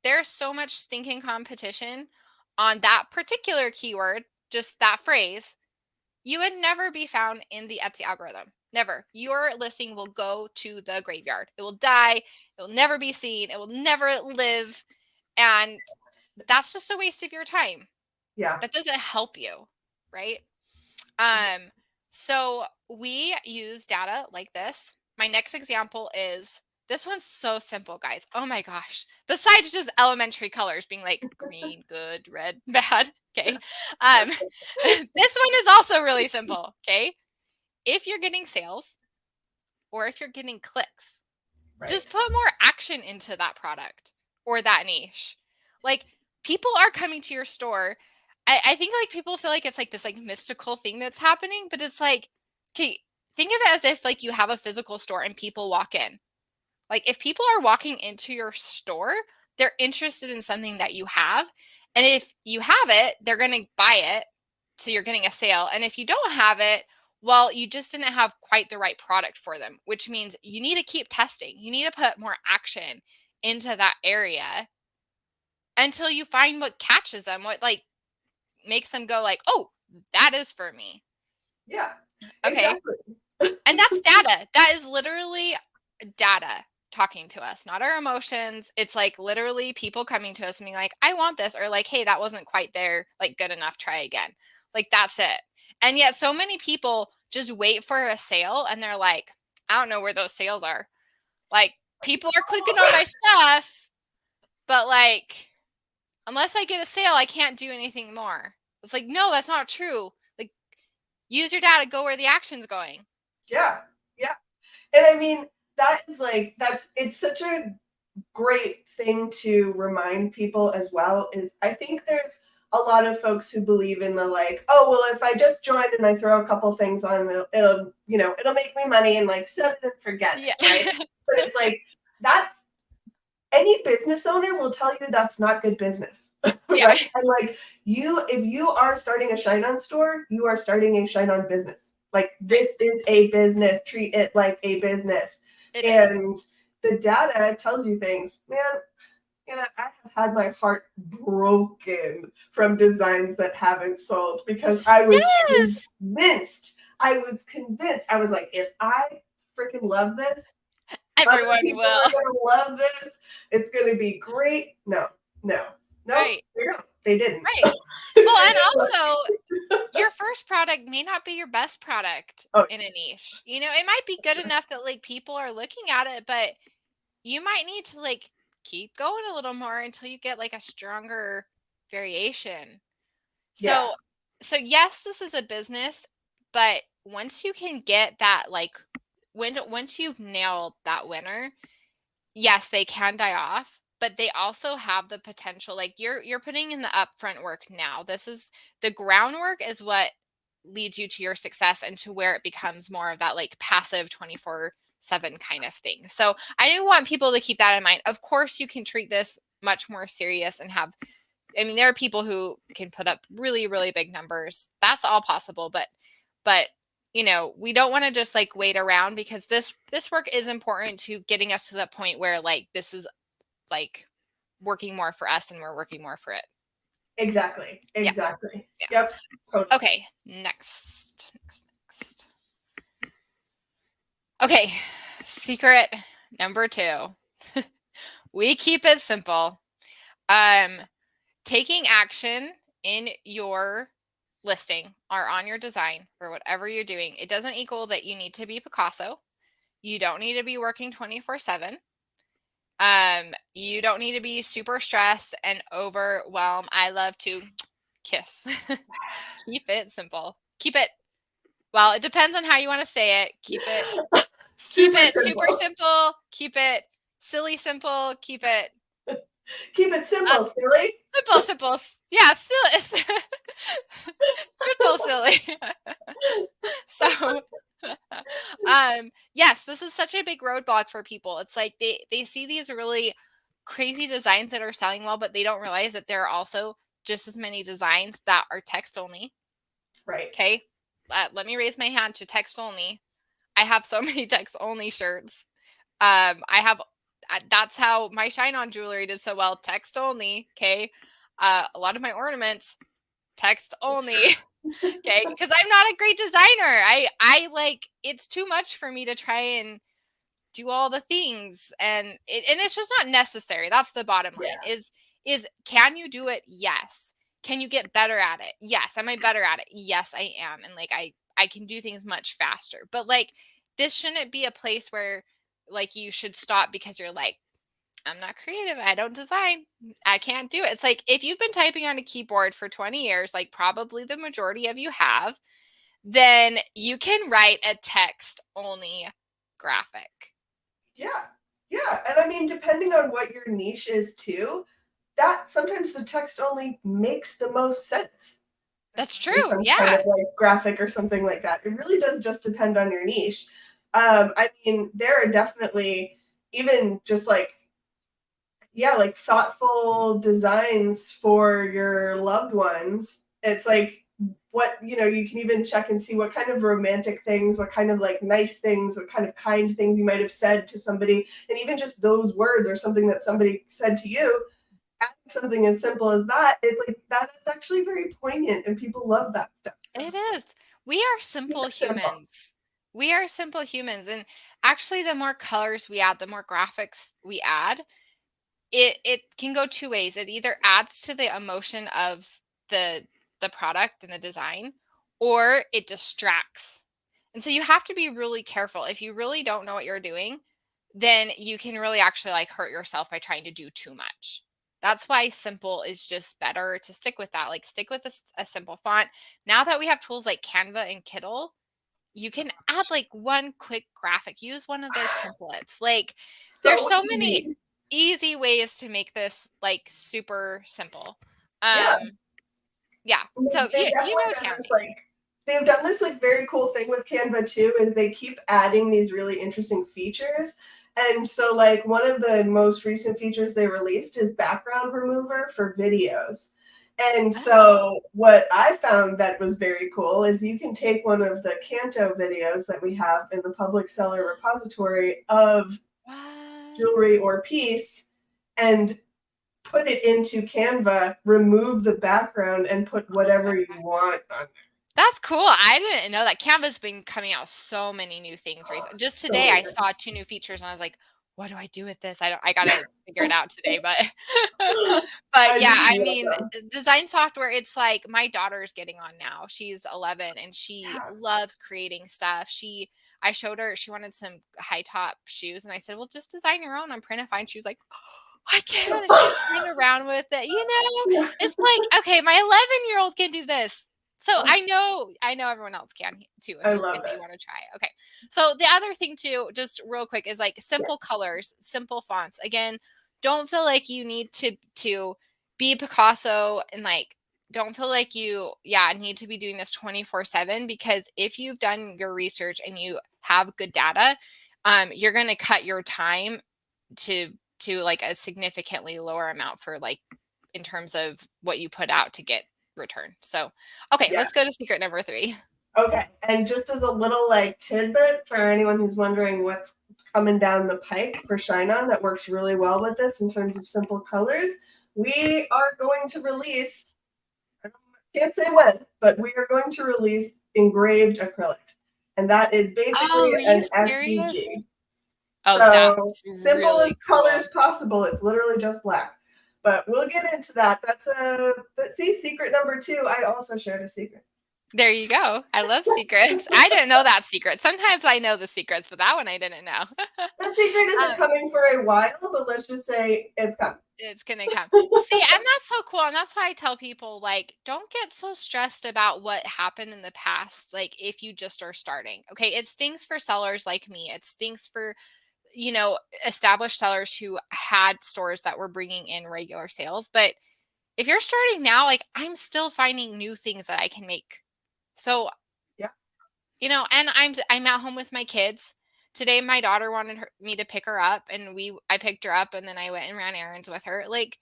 There's so much stinking competition on that particular keyword, just that phrase. You would never be found in the Etsy algorithm. Never. Your listing will go to the graveyard. It will die. It will never be seen. It will never live. And that's just a waste of your time. Yeah. That doesn't help you, right? So we use data like this. My next example is This one's so simple, guys. Oh my gosh. Besides just elementary colors being like green, good, red, bad. Okay. This one is also really simple. Okay. If you're getting sales or if you're getting clicks, just put more action into that product or that niche. Like, people are coming to your store. I think like people feel like it's like this like mystical thing that's happening, but it's like, okay, think of it as if like you have a physical store and people walk in. Like, if people are walking into your store, they're interested in something that you have. And if you have it, they're going to buy it. So you're getting a sale. And if you don't have it, well, you just didn't have quite the right product for them, which means you need to keep testing. You need to put more action into that area until you find what catches them, what like makes them go like, oh, that is for me. Yeah. Okay. Exactly. And that's data. That is literally data talking to us, not our emotions. It's like literally people coming to us and being like, I want this, or like, hey, that wasn't quite there, like good enough, try again. Like, that's it. And yet so many people just wait for a sale and they're like, I don't know where those sales are. Like, people are clicking on my stuff, but like, unless I get a sale, I can't do anything more. It's like, no, that's not true. Like, use your data, go where the action's going. Yeah. Yeah. And I mean, that is like, it's such a great thing to remind people as well. Is I think there's a lot of folks who believe in the like, oh, well, if I just join and I throw a couple things on, it'll make me money and like set it and forget Yeah. it, right? But it's like, that's, any business owner will tell you that's not good business, Yeah. right? And like, if you are starting a ShineOn store, you are starting a ShineOn business. Like, this is a business. Treat it like a business. It And the data tells you things, man. I have had my heart broken from designs that haven't sold because I was Yes. convinced. I was like, if I freaking love this, other Everyone people will. are gonna love this. It's gonna be great. No, Right. they didn't. Right. Well, and also, your first product may not be your best product Oh, in a niche. You know, it might be good sure. enough that like people are looking at it, but you might need to like keep going a little more until you get like a stronger variation. Yeah, So yes, this is a business, but once you can get that like once you've nailed that winner, yes, they can die off, but they also have the potential. Like, you're putting in the upfront work now. This is the groundwork is what leads you to your success and to where it becomes more of that like passive 24/7 kind of thing. So I do want people to keep that in mind. Of course, you can treat this much more serious and have, I mean, there are people who can put up really, really big numbers. That's all possible, but you know, we don't want to just like wait around, because this work is important to getting us to the point where like this is like working more for us and we're working more for it. exactly. Yeah. Yep. Totally. Okay, next. Okay, secret number 2. We keep it simple. Taking action in your listing or on your design or whatever you're doing, it doesn't equal that you need to be Picasso. You don't need to be working 24/7. You don't need to be super stressed and overwhelmed. I love to kiss. Keep it simple. Keep it, well, it depends on how you want to say it. Keep it Super super simple. simple. Keep it silly simple. Keep it Keep it simple, silly. simple. Yeah, silly. Simple silly. So yes, this is such a big roadblock for people. It's like they see these really crazy designs that are selling well, but they don't realize that there are also just as many designs that are text only. Right. Okay, let me raise my hand to text only. I have so many text only shirts. I have, that's how my ShineOn jewelry did so well, text only. Okay, a lot of my ornaments, text only. Okay, because I'm not a great designer. I like, it's too much for me to try and do all the things, and it's just not necessary. That's the bottom line. Yeah. Is can you do it? Yes. Can you get better at it? Yes. Am I better at it? Yes, I am. And like I can do things much faster. But like, this shouldn't be a place where like you should stop because you're like, I'm not creative. I don't design. I can't do it. It's like if you've been typing on a keyboard for 20 years, like probably the majority of you have, then you can write a text only graphic. Yeah. Yeah. And I mean, depending on what your niche is too, that sometimes the text only makes the most sense. That's In true. some kind Yeah. of like graphic or something like that. It really does just depend on your niche. I mean, there are definitely even just like, yeah, like thoughtful designs for your loved ones. It's like what, you can even check and see what kind of romantic things, what kind of like nice things, what kind of kind things you might have said to somebody. And even just those words or something that somebody said to you, adding something as simple as that, it's like that's actually very poignant and people love that stuff. So It is. We are keep simple it simple. humans. We are simple humans. And actually, the more colors we add, the more graphics we add, it can go two ways. It either adds to the emotion of the the product and the design, or it distracts. And so you have to be really careful. If you really don't know what you're doing, then you can really actually like hurt yourself by trying to do too much. That's why simple is just better to stick with that. Like stick with a simple font. Now that we have tools like Canva and Kittle, you can add like one quick graphic. Use one of their templates. Like there's So so many easy. easy ways to make this like super simple. Yeah. Um yeah. So They've you definitely know done this Tammy. like they've done this like very cool thing with Canva too, is they keep adding these really interesting features. And so like one of the most recent features they released is background remover for videos. And Oh. so what I found that was very cool is you can take one of the Canto videos that we have in the public seller repository of What? jewelry or piece and put it into Canva, remove the background, and put Oh my, whatever you want on there. that's cool. I didn't know that. Canva's been coming out so many new things Oh, recently. Just so today I amazing. saw two new features and I was like, what do I do with this? I gotta figure it out today. But but I yeah, just I love mean them. design software, it's like my daughter's getting on now. She's 11 and she Yes. loves creating stuff. I showed her she wanted some high top shoes and I said, well, just design your own on Printify. And she was like, I can. And she's playing around with it. Yeah. It's like, okay, my 11-year-old can do this. So I know everyone else can too I if love they it. want to try. Okay. So the other thing too, just real quick, is like Yeah. simple colors, simple fonts. Again, don't feel like you need to be Picasso and like don't feel like you need to be doing this 24/7, because if you've done your research and you have good data, you're going to cut your time to like a significantly lower amount for like in terms of what you put out to get return. So, okay, Yeah. let's go to secret number 3. Okay. And just as a little like tidbit for anyone who's wondering what's coming down the pike for ShineOn that works really well with this in terms of simple colors, we are going to release, I can't say when, but we are going to release engraved acrylics. And that is basically Oh, are you an serious? SVG. Oh, So that's simple really as cool. colors possible. It's literally just black. But we'll get into that. See, secret number 2. I also shared a secret. There you go. I love secrets. I didn't know that secret. Sometimes I know the secrets, but that one I didn't know. That secret isn't um, coming for a while, but let's just say it's coming. it's gonna come. See, and that's so cool. And that's why I tell people, like, don't get so stressed about what happened in the past. Like, if you just are starting, okay, it stinks for sellers like me. It stinks for established sellers who had stores that were bringing in regular sales. But if you're starting now, like I'm still finding new things that I can make. So, Yeah. and I'm at home with my kids. Today my daughter wanted me to pick her up and I picked her up and then I went and ran errands with her. Like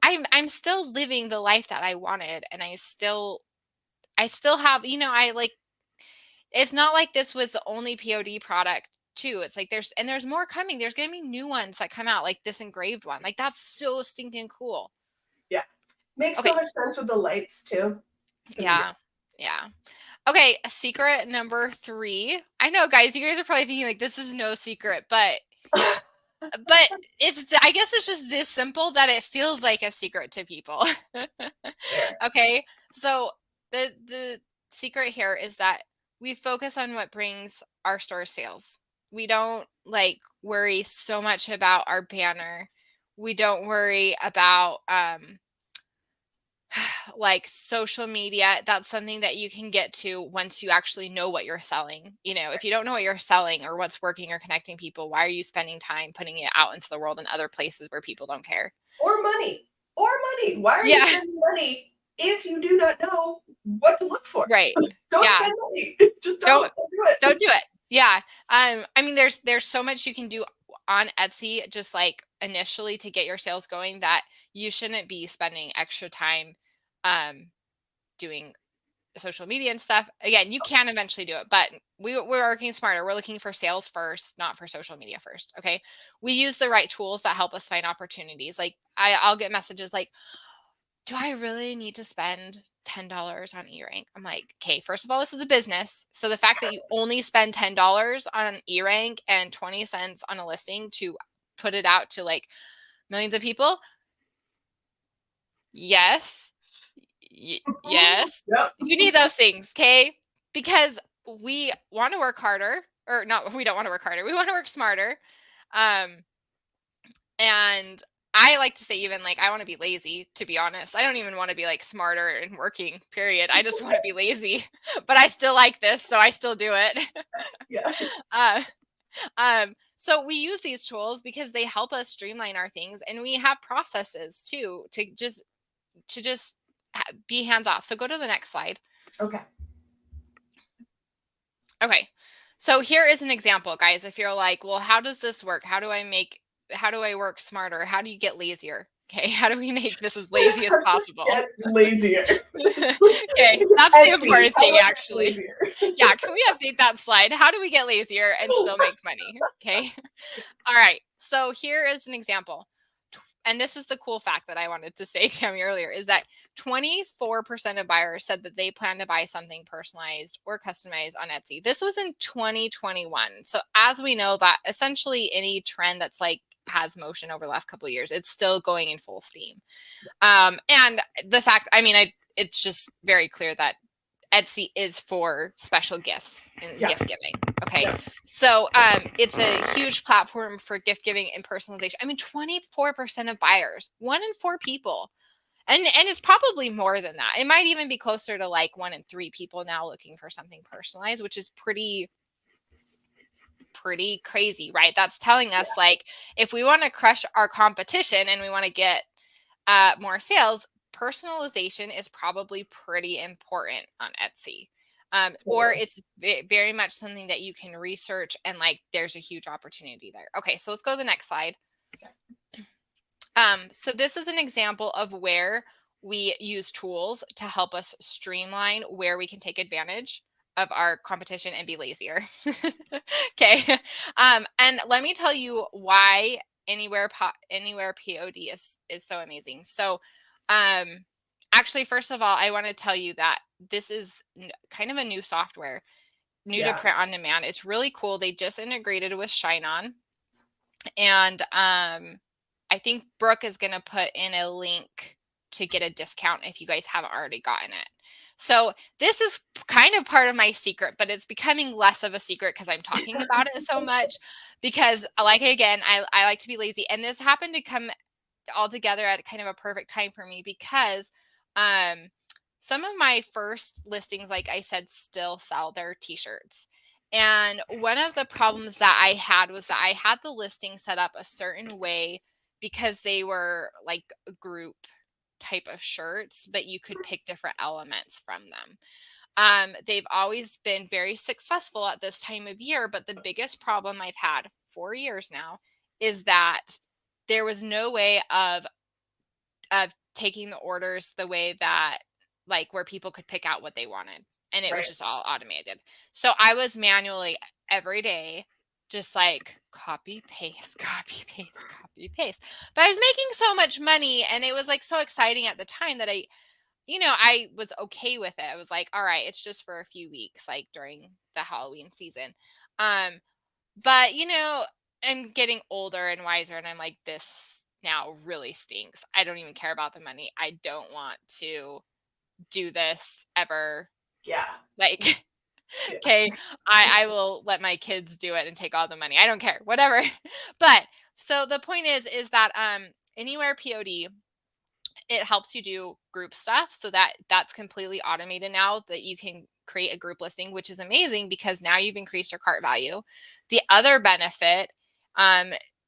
I'm still living the life that I wanted, and I still have, I like, it's not like this was the only POD product too. It's like there's more coming. There's gonna be new ones that come out, like this engraved one. Like that's so stinking cool. Yeah. Makes so Okay, much sense with the lights too. So yeah, yeah. Okay, secret number 3. I know, guys, you guys are probably thinking like this is no secret, but yeah. I guess it's just this simple that it feels like a secret to people. Fair. Okay, so the secret here is that we focus on what brings our store sales. like worry so much about our banner. We don't worry about like social media. That's something that you can get to once you actually know what you're selling. You know, if you don't know what you're selling or what's working or connecting people, why are you spending time putting it out into the world in other places where people don't care? Or money. Why are you Yeah, spending money if you do not know what to look for? right. Don't Yeah. spend money. Just Don't don't do it. don't do it. Yeah. I mean there's so much you can do on Etsy just like initially to get your sales going that you shouldn't be spending extra time um doing social media and stuff. Again, you can eventually do it, but we're working smarter. We're looking for sales first, not for social media first. Okay. We use the right tools that help us find opportunities. Like I'll get messages like, do I really need to spend $10 on E-Rank? I'm like, okay, first of all, this is a business. So the fact that you only spend $10 on E-Rank and 20 cents on a listing to put it out to like millions of people. Yes. Yes. Yep. You need those things, okay? Because we want to work harder, or not, we don't want to work harder. We want to work smarter. Um, and I like to say even like I want to be lazy, to be honest. I don't even want to be like smarter and working, period. I just want to be lazy. But I still like this, so I still do it. Yes. uh, so we use these tools because they help us streamline our things, and we have processes too to just be hands off. So go to the next slide. Okay. Okay. So here is an example, guys. If you're like, well, how does this work? How do I work smarter? How do you get lazier? Okay. How do we make this as lazy as possible? Get lazier. Okay. That's the important thing, actually. Lazier. Yeah. Can we update that slide? How do we get lazier and still make money? Okay. All right. So here is an example. And this is the cool fact that I wanted to say, Tammy, earlier, is that 24% of buyers said that they plan to buy something personalized or customized on Etsy. This was in 2021. So as we know that essentially any trend that's like has motion over the last couple of years, it's still going in full steam. And the fact, I mean, it's just very clear that Etsy is for special gifts and gift giving. Okay. Yeah. So it's a huge platform for gift giving and personalization. I mean, 24% of buyers, 1 in 4 people. And it's probably more than that. It might even be closer to like 1 in 3 people now looking for something personalized, which is pretty crazy, right? That's telling us like if we want to crush our competition and we want to get more sales, personalization is probably pretty important on Etsy. Or it's very much something that you can research and like there's a huge opportunity there. Okay, so let's go to the next slide. So this is an example of where we use tools to help us streamline where we can take advantage of our competition and be lazier. Okay. And let me tell you why anywhere POD is so amazing. So actually, first of all, I want to tell you that this is kind of a new software, new to print on demand. It's really cool. They just integrated with ShineOn. And I think Brooke is going to put in a link to get a discount if you guys haven't already gotten it. So this is kind of part of my secret, but it's becoming less of a secret because I'm talking about it so much because again, I like to be lazy. And this happened to come all together at kind of a perfect time for me because some of my first listings, like I said, still sell their t-shirts. And one of the problems that I had was that I had the listing set up a certain way because they were like a group type of shirts, but you could pick different elements from them. They've always been very successful at this time of year, but the biggest problem I've had 4 years now is that there was no way of taking the orders the way that like where people could pick out what they wanted, and it was just all automated. So I was manually every day just like copy paste copy paste copy paste, but I was making so much money and it was like so exciting at the time that I was okay with it. I was like, all right, it's just for a few weeks like during the Halloween season. But I'm getting older and wiser and I'm like, this now really stinks. I don't even care about the money. I don't want to do this ever. Yeah. Like Okay, I will let my kids do it and take all the money. I don't care, whatever. But so the point is that Anywhere POD, it helps you do group stuff, so that's completely automated now, that you can create a group listing, which is amazing because now you've increased your cart value. The other benefit,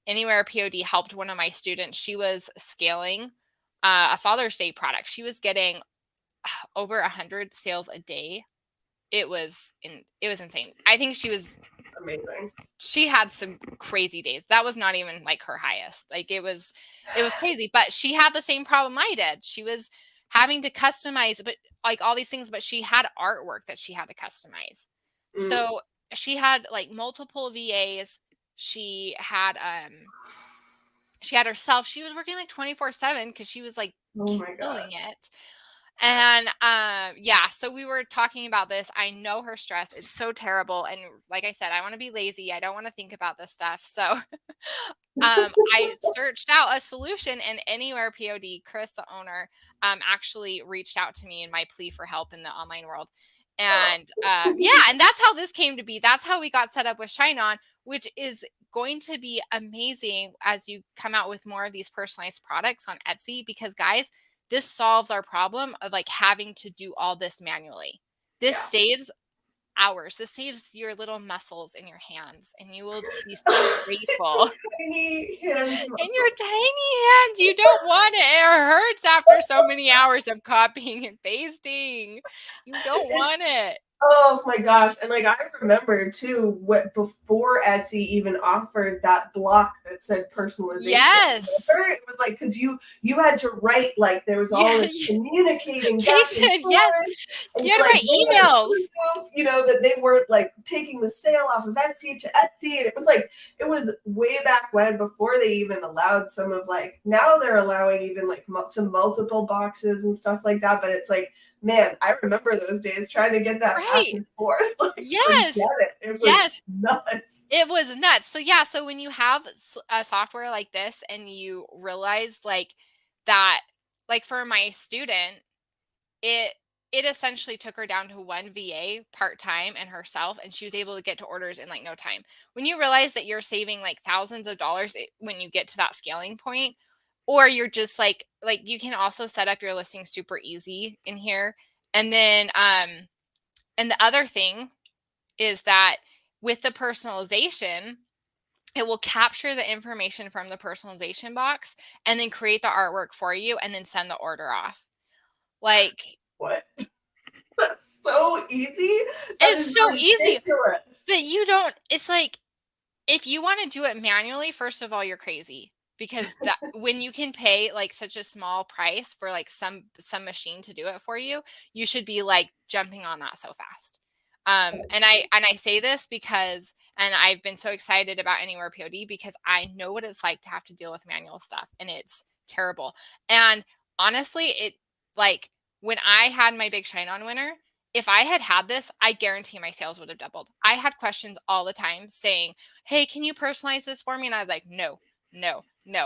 Anywhere POD helped one of my students. She was scaling a Father's Day product. She was getting over 100 sales a day. It was insane. I think Amazing. she had some crazy days. That was not even like her highest. Like it was crazy, but she had the same problem I did. She was having to customize, but like all these things, but she had artwork that she had to customize. So she had like multiple VAs. She had herself. She was working like 24/7 because she was like Oh my killing God. it. And yeah, so we were talking about this. I know her stress. It's so terrible. And like I said, I want to be lazy. I don't want to think about this stuff. So I searched out a solution, and Anywhere POD, Chris, the owner, actually reached out to me in my plea for help in the online world. And yeah, and that's how this came to be. That's how we got set up with ShineOn, which is going to be amazing as you come out with more of these personalized products on Etsy, because guys, this solves our problem of like having to do all this manually. This Yeah. saves hours. This saves your little muscles in your hands, and you will be so grateful. Tiny hands. In your tiny hands, you don't want it. It hurts after so many hours of copying and pasting. You don't want it. Oh my gosh. And like I remember too, what before Etsy even offered that block that said personalization. Yes. It was like because you had to write, like there was all this communicating back and forth. Yes. And You had to like write emails. prove, that they weren't like taking the sale off of Etsy to Etsy. And it was way back when, before they even allowed some of like, now they're allowing even like some multiple boxes and stuff like that. But it's like, man, I remember those days trying to get that back Right. and forth. Like, Yes. forget it. It was Yes. nuts. It was nuts. So yeah, so when you have a software like this and you realize like that, like for my student, it essentially took her down to one VA part-time and herself, and she was able to get to orders in like no time. When you realize that you're saving like thousands of dollars when you get to that scaling point, or you're just like you can also set up your listing super easy in here. And then and the other thing is that with the personalization, it will capture the information from the personalization box and then create the artwork for you and then send the order off. Like, What? That's so easy. it's so easy. Ridiculous. But you don't, it's like, if you want to do it manually, first of all, you're crazy, because that when you can pay like such a small price for like some machine to do it for you, you should be like jumping on that so fast. And I say this because, and I've been so excited about Anywhere POD because I know what it's like to have to deal with manual stuff, and it's terrible. And honestly, it like when I had my big ShineOn winner, if I had this, I guarantee my sales would have doubled. I had questions all the time saying, "Hey, can you personalize this for me?" And I was like, no,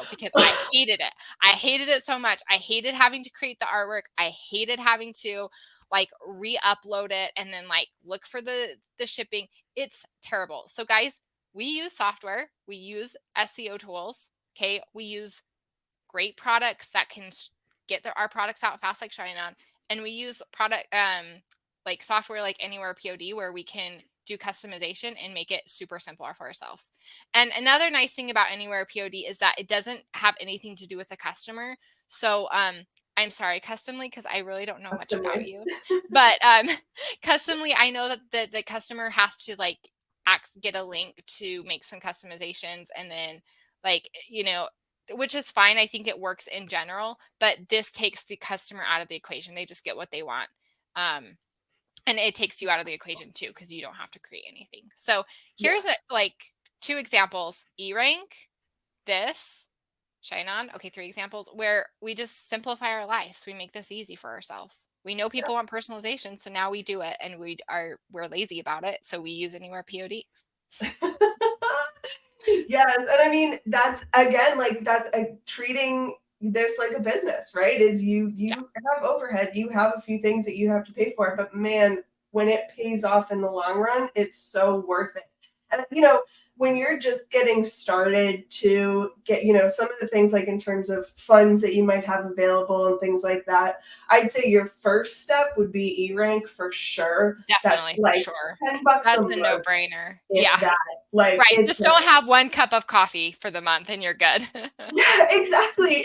because I hated it. I hated it so much. I hated having to create the artwork. I hated having to like re-upload it and then like look for the shipping. It's terrible. So guys, we use software. We use SEO tools. Okay. We use great products that can get our products out fast, like ShineOn. And we use like software like Anywhere POD, where we can do customization and make it super simple for ourselves. And another nice thing about Anywhere POD is that it doesn't have anything to do with the customer. So I'm sorry, customly, because I really don't know much about you. But customly, I know that the customer has to like get a link to make some customizations, and then like, which is fine. I think it works in general, but this takes the customer out of the equation. They just get what they want. And it takes you out of the equation too, because you don't have to create anything. So here's like 2 examples: eRank, this, ShineOn. Okay, 3 examples where we just simplify our lives. We make this easy for ourselves. We know people want personalization, so now we do it, and we're lazy about it, so we use Anywhere POD. Yes, and I mean that's again like that's treating this like a business, right? Is you have overhead, you have a few things that you have to pay for, but man, when it pays off in the long run, it's so worth it. And, you know, when you're just getting started to get, you know, some of the things like in terms of funds that you might have available and things like that, I'd say your first step would be eRank for sure. That's Definitely, for like sure. $10 a That's a month. no-brainer. It's Yeah. that. Like, Right. it's Just don't have one cup of coffee for the month and you're good. yeah, exactly.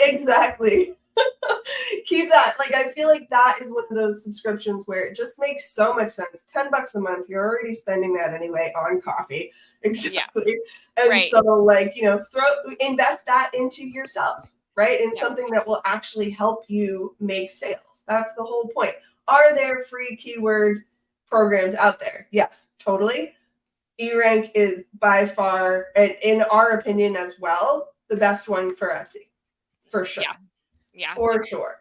Keep that. Like, I feel like that is one of those subscriptions where it just makes so much sense. $10 a month, you're already spending that anyway on coffee. Yeah. Exactly. And Right. so, like, you know, invest that into yourself, right? In Yep. something that will actually help you make sales. That's the whole point. Are there free keyword programs out there? Yes, totally. eRank is by far, and in our opinion as well, the best one for Etsy, for sure. Yeah. Yeah. For sure.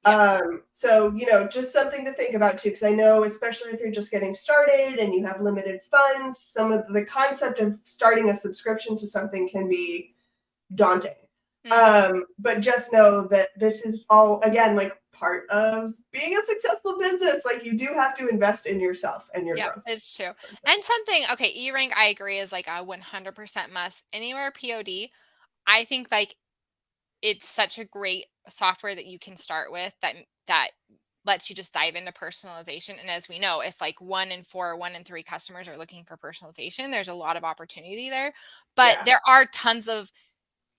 Yeah. So, you know, just something to think about too, because I know, especially if you're just getting started and you have limited funds, some of the concept of starting a subscription to something can be daunting. But just know that this is all, again, like part of being a successful business. Like, you do have to invest in yourself and your Yeah, growth. it's true. And something, okay, eRank, I agree, is like a 100% must. Anywhere POD, I think like it's such a great software that you can start with that lets you just dive into personalization. And as we know, if like 1 in 4, 1 in 3 customers are looking for personalization, there's a lot of opportunity there. But Yeah. there are tons of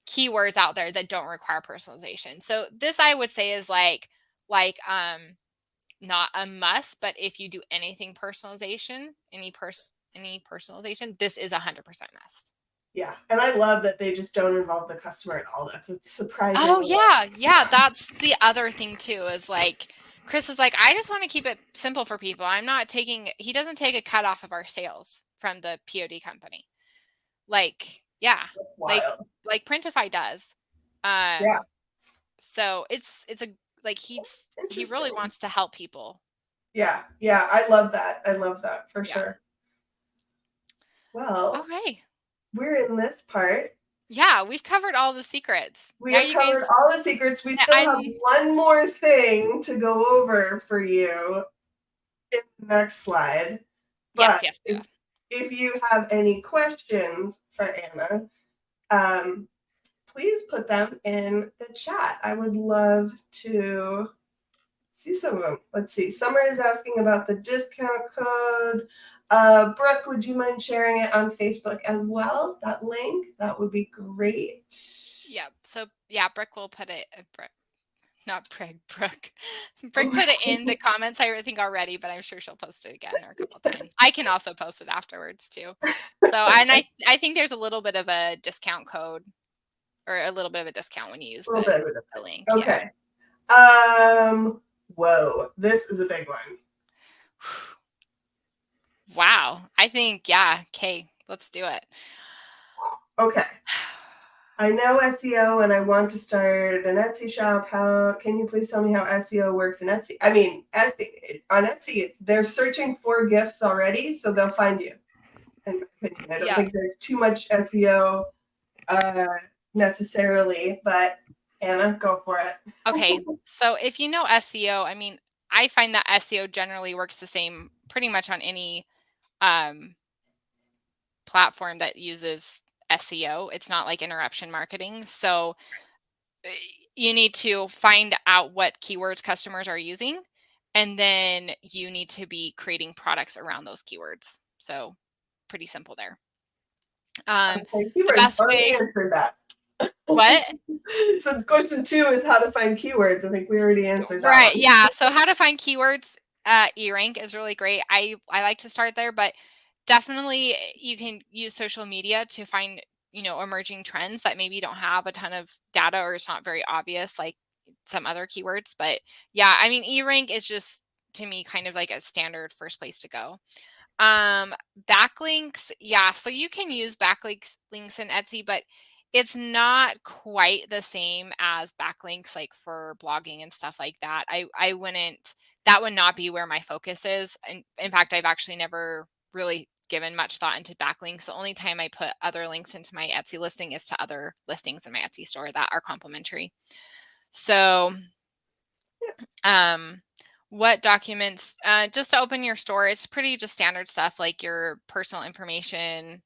keywords out there that don't require personalization. So this I would say is not a must, but if you do anything personalization, any personalization, this is 100% must. Yeah. And I love that they just don't involve the customer at all. That's a surprising. Oh yeah, that's the other thing too. Is like Chris is like, I just want to keep it simple for people. I'm not taking. He doesn't take a cut off of our sales from the POD company. Like yeah, like Wild. like Printify does. Yeah. So it's a like he really Interesting. wants to help people. Yeah. Yeah. I love that for Yeah. sure. Well, Okay. we're in this part. Yeah, we've covered all the secrets. We Now have you covered guys, all the secrets. We still have I'm one more thing to go over for you in the next slide. yes, But yes, yeah. if you have any questions for Anna, please put them in the chat. I would love to see some of them. Let's see. Summer is asking about the discount code. Brooke, would you mind sharing it on Facebook as well? That link, that would be great. Yeah. So yeah, Brooke will put it. Not Brooke. Brooke. Brooke put it in the comments, I think already, but I'm sure she'll post it again or a couple times. I can also post it afterwards too. So and I think there's a little bit of a discount code or a little bit of a discount when you use A little bit of it. the link. Okay. Whoa, this is a big one. Wow. I think yeah. Okay, let's do it. Okay. I know SEO and I want to start an Etsy shop. How can you please tell me how SEO works in Etsy? I mean, on Etsy, they're searching for gifts already, so they'll find you. In my opinion, I don't think there's too much SEO necessarily, but Anna, go for it. Okay. So if you know SEO, I mean, I find that SEO generally works the same pretty much on any platform that uses SEO. It's not like interruption marketing. So you need to find out what keywords customers are using, and then you need to be creating products around those keywords. So pretty simple there. Okay, The keywords. best Already way. answered that. What? So question 2 is how to find keywords. I think we already answered that Right. one. Yeah. So how to find keywords. eRank is really great. I like to start there, but definitely you can use social media to find emerging trends that maybe don't have a ton of data or it's not very obvious like some other keywords. But yeah, I mean eRank is just to me kind of like a standard first place to go. Backlinks, yeah, so you can use backlinks in Etsy, but it's not quite the same as backlinks like for blogging and stuff like that. I wouldn't that would not be where my focus is. And in fact, I've actually never really given much thought into backlinks. The only time I put other links into my Etsy listing is to other listings in my Etsy store that are complimentary. So What documents? Just to open your store, it's pretty just standard stuff like your personal information,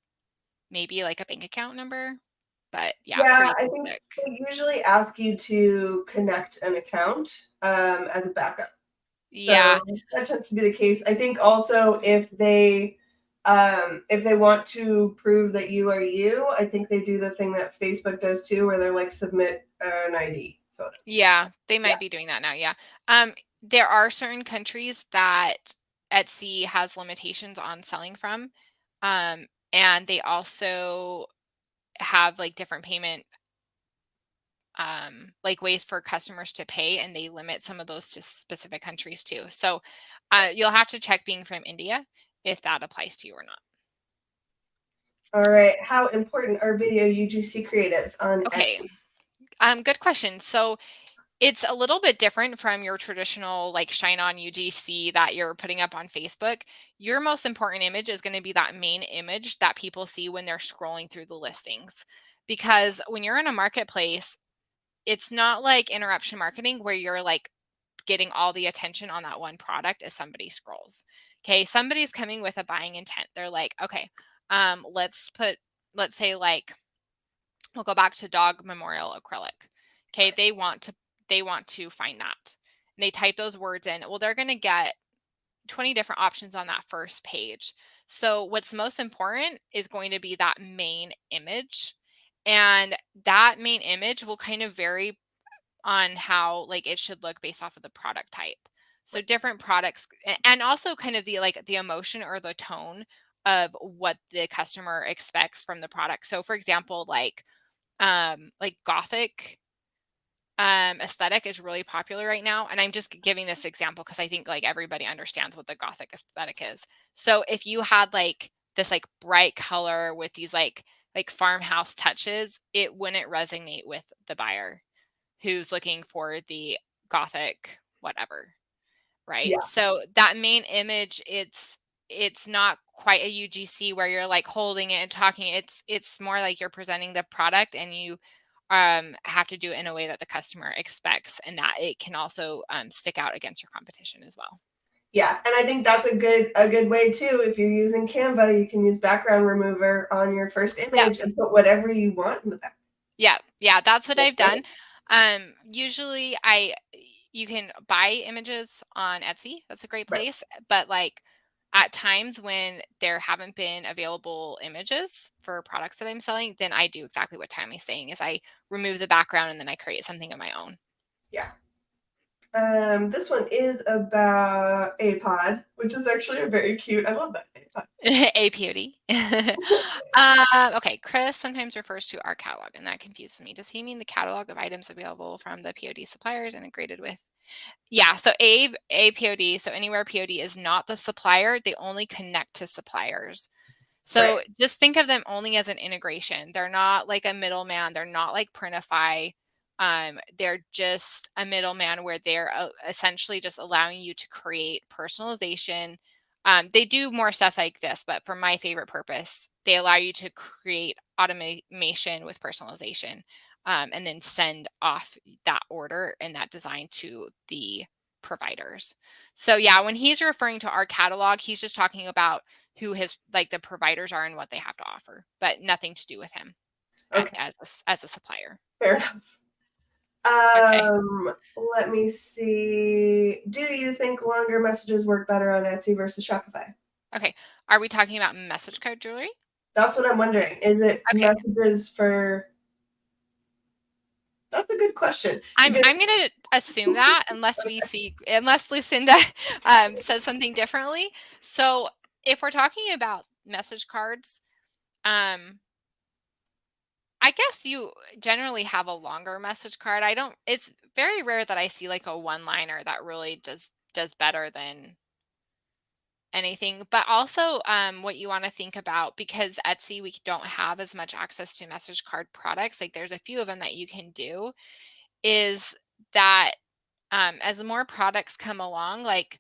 maybe like a bank account number. But yeah, Yeah, pretty I think basic. they usually ask you to connect an account as a backup. Yeah. So that tends to be the case. I think also if they want to prove that you are you, I think they do the thing that Facebook does too, where they're like submit an ID photo. Yeah, they Yeah. might be doing that now, yeah. There are certain countries that Etsy has limitations on selling from, and they also have, like, different payment, like, ways for customers to pay, and they limit some of those to specific countries too. So, you'll have to check being from India if that applies to you or not. All right. How important are video UGC creatives on Okay, Etsy? good question. So it's a little bit different from your traditional like Shine On UGC that you're putting up on Facebook. Your most important image is going to be that main image that people see when they're scrolling through the listings. Because when you're in a marketplace, it's not like interruption marketing where you're like getting all the attention on that one product as somebody scrolls. Okay, somebody's coming with a buying intent. They're like, okay, let's say like we'll go back to dog memorial acrylic. Okay, they want to find that. And they type those words in. Well, they're going to get 20 different options on that first page. So what's most important is going to be that main image. And that main image will kind of vary on how like it should look based off of the product type. So different products and also kind of the like the emotion or the tone of what the customer expects from the product. So for example, like gothic aesthetic is really popular right now, and I'm just giving this example because I think like everybody understands what the gothic aesthetic is. So if you had like this like bright color with these like farmhouse touches, it wouldn't resonate with the buyer who's looking for the gothic whatever, right? Yeah. So that main image, it's not quite a UGC where you're like holding it and talking. It's more like you're presenting the product and you have to do it in a way that the customer expects and that it can also stick out against your competition as well. Yeah, and I think that's a good way too. If you're using Canva, you can use background remover on your first Yeah. image and put whatever you want in the back. Yeah, that's what I've done. Usually you can buy images on Etsy. That's a great Right. place, but like at times when there haven't been available images for products that I'm selling, then I do exactly what Tammy's saying is I remove the background and then I create something of my own. Yeah. This one is about a pod, which is actually a very cute. I love that apod. APOD. Okay, Chris sometimes refers to our catalog, and that confuses me. Does he mean the catalog of items available from the POD suppliers integrated with? Yeah, so APOD, so anywhere POD is not the supplier, they only connect to suppliers. Right. So just think of them only as an integration. They're not like a middleman. They're not like Printify. They're just a middleman where they're essentially just allowing you to create personalization. They do more stuff like this, but for my favorite purpose, they allow you to create automation with personalization, and then send off that order and that design to the providers. So yeah, when he's referring to our catalog, he's just talking about who his like the providers are and what they have to offer, but nothing to do with him Okay. as a supplier. Fair enough. Okay. Let me see. Do you think longer messages work better on Etsy versus Shopify? Okay. Are we talking about message card jewelry? That's what I'm wondering. Is it Okay. messages for? That's a good question because I'm gonna assume that unless Lucinda says something differently. So if we're talking about message cards, um, I guess you generally have a longer message card. I don't It's very rare that I see like a one-liner that really does better than anything. But also what you want to think about, because Etsy we don't have as much access to message card products, like there's a few of them that you can do, is that as more products come along, like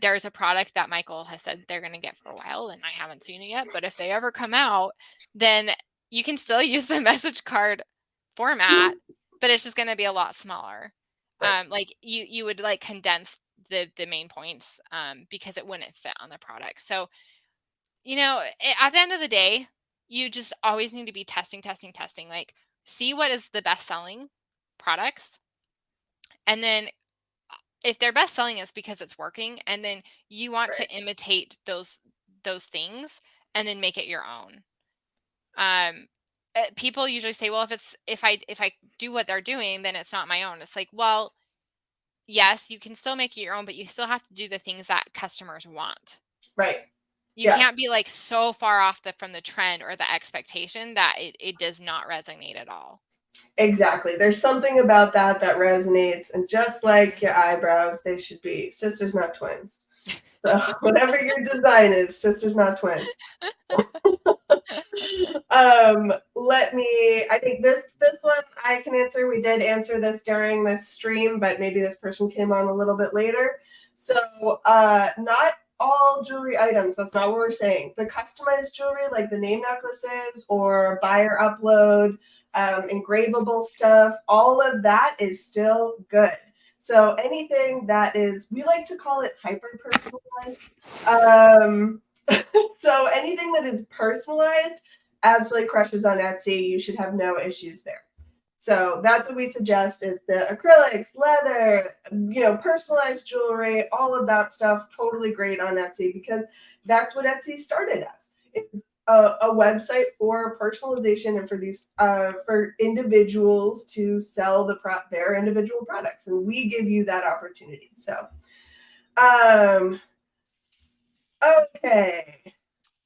there's a product that Michael has said they're going to get for a while and I haven't seen it yet, but if they ever come out, then you can still use the message card format, but it's just going to be a lot smaller. right. Like you would like condense the main points, because it wouldn't fit on the product. So, at the end of the day, you just always need to be testing. Like, see what is the best selling products. And then if their best selling is because it's working, and then you want to imitate those things and then make it your own. People usually say, well, if I do what they're doing, then it's not my own. It's like, well, yes, you can still make it your own, but you still have to do the things that customers want. Right. You can't be like so far off from the trend or the expectation that it does not resonate at all. Exactly. There's something about that resonates. And just like your eyebrows, they should be sisters, not twins. So whatever your design is, sisters, not twins. I think this one I can answer. We did answer this during this stream, but maybe this person came on a little bit later. So not all jewelry items, that's not what we're saying. The customized jewelry, like the name necklaces or buyer upload, engravable stuff, all of that is still good. So anything that is, we like to call it hyper personalized. So anything that is personalized absolutely crushes on Etsy. You should have no issues there. So that's what we suggest is the acrylics, leather, personalized jewelry, all of that stuff, totally great on Etsy because that's what Etsy started as. It's a website for personalization and for these for individuals to sell their individual products, and we give you that opportunity. So, okay,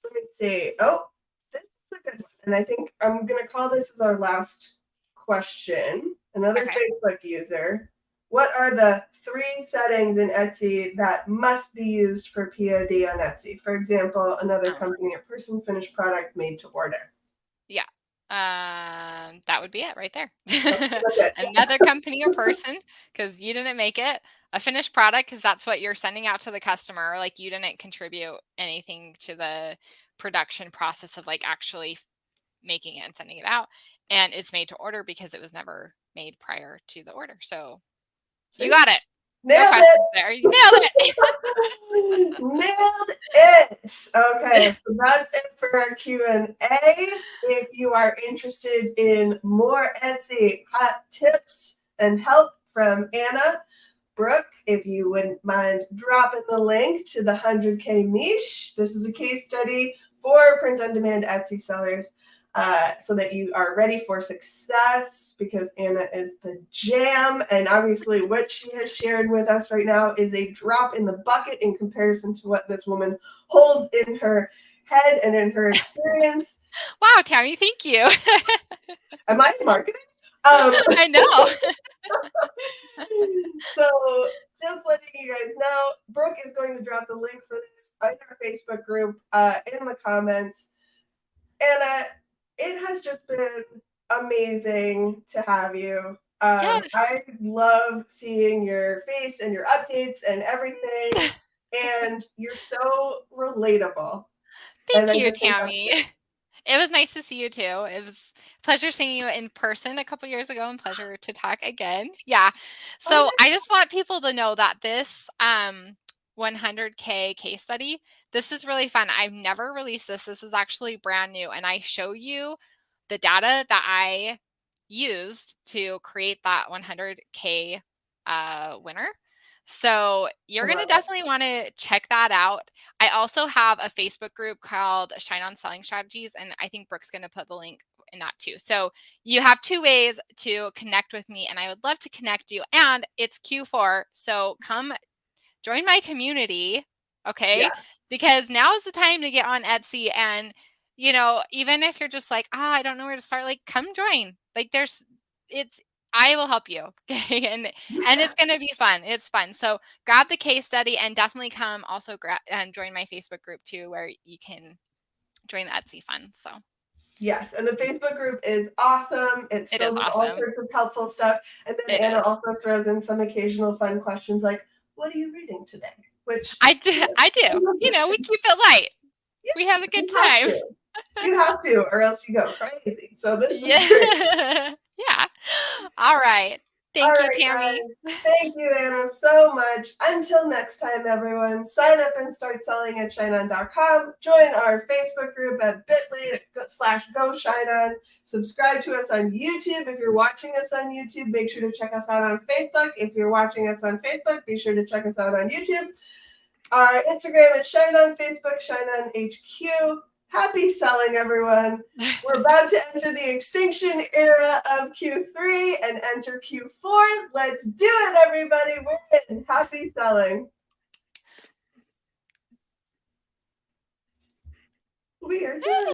let me see. Oh, this is a good one, and I think I'm gonna call this as our last question. Another Facebook user. What are the 3 settings in Etsy that must be used for POD on Etsy? For example, another company, a person, finished product, made to order. Yeah. That would be it right there. Another company or person, because you didn't make it. A finished product, because that's what you're sending out to the customer. Like, you didn't contribute anything to the production process of like actually making it and sending it out. And it's made to order because it was never made prior to the order. So you got it. Nailed it. There. You nailed it. Nailed it. Okay, so that's it for our Q&A. If you are interested in more Etsy hot tips and help from Anna, Brooke, if you wouldn't mind dropping the link to the 100K niche. This is a case study for print-on-demand Etsy sellers. So that you are ready for success, because Anna is the jam. And obviously what she has shared with us right now is a drop in the bucket in comparison to what this woman holds in her head and in her experience. Wow, Tammy, thank you. Am I marketing? I know. So just letting you guys know, Brooke is going to drop the link for this in our Facebook group in the comments. Anna, it has just been amazing to have you. Yes. I love seeing your face and your updates and everything. And you're so relatable. Thank you, Tammy. It was nice to see you too. It was a pleasure seeing you in person a couple years ago, and pleasure to talk again. Yeah. So I just want people to know that this 100K case study, this is really fun. I've never released this. This is actually brand new. And I show you the data that I used to create that 100K winner. So you're going to definitely want to check that out. I also have a Facebook group called ShineOn Selling Strategies, and I think Brooke's going to put the link in that too. So you have 2 ways to connect with me, and I would love to connect you. And it's Q4, so come join my community, okay? Yeah. Because now is the time to get on Etsy, and even if you're just like, I don't know where to start, like, come join. Like, I will help you. Okay. And it's going to be fun. It's fun. So grab the case study, and definitely come also and join my Facebook group too, where you can join the Etsy fun. So yes. And the Facebook group is awesome. It's filled with all sorts of helpful stuff. And then Anna also throws in some occasional fun questions like, what are you reading today? Which I do. We keep it light. Yeah, we have a good time. You have to, or else you go crazy. So this is great. Yeah. All right. Thank you, right, Tammy. guys. Thank you, Anna, so much. Until next time, everyone, sign up and start selling at ShineOn.com. Join our Facebook group at bit.ly/GoShineOn. Subscribe to us on YouTube. If you're watching us on YouTube, make sure to check us out on Facebook. If you're watching us on Facebook, be sure to check us out on YouTube. Our Instagram is ShineOn, Facebook, ShineOnHQ. Happy selling, everyone. We're about to enter the extinction era of Q3 and enter Q4. Let's do it, everybody. We're in. Happy selling. We are done.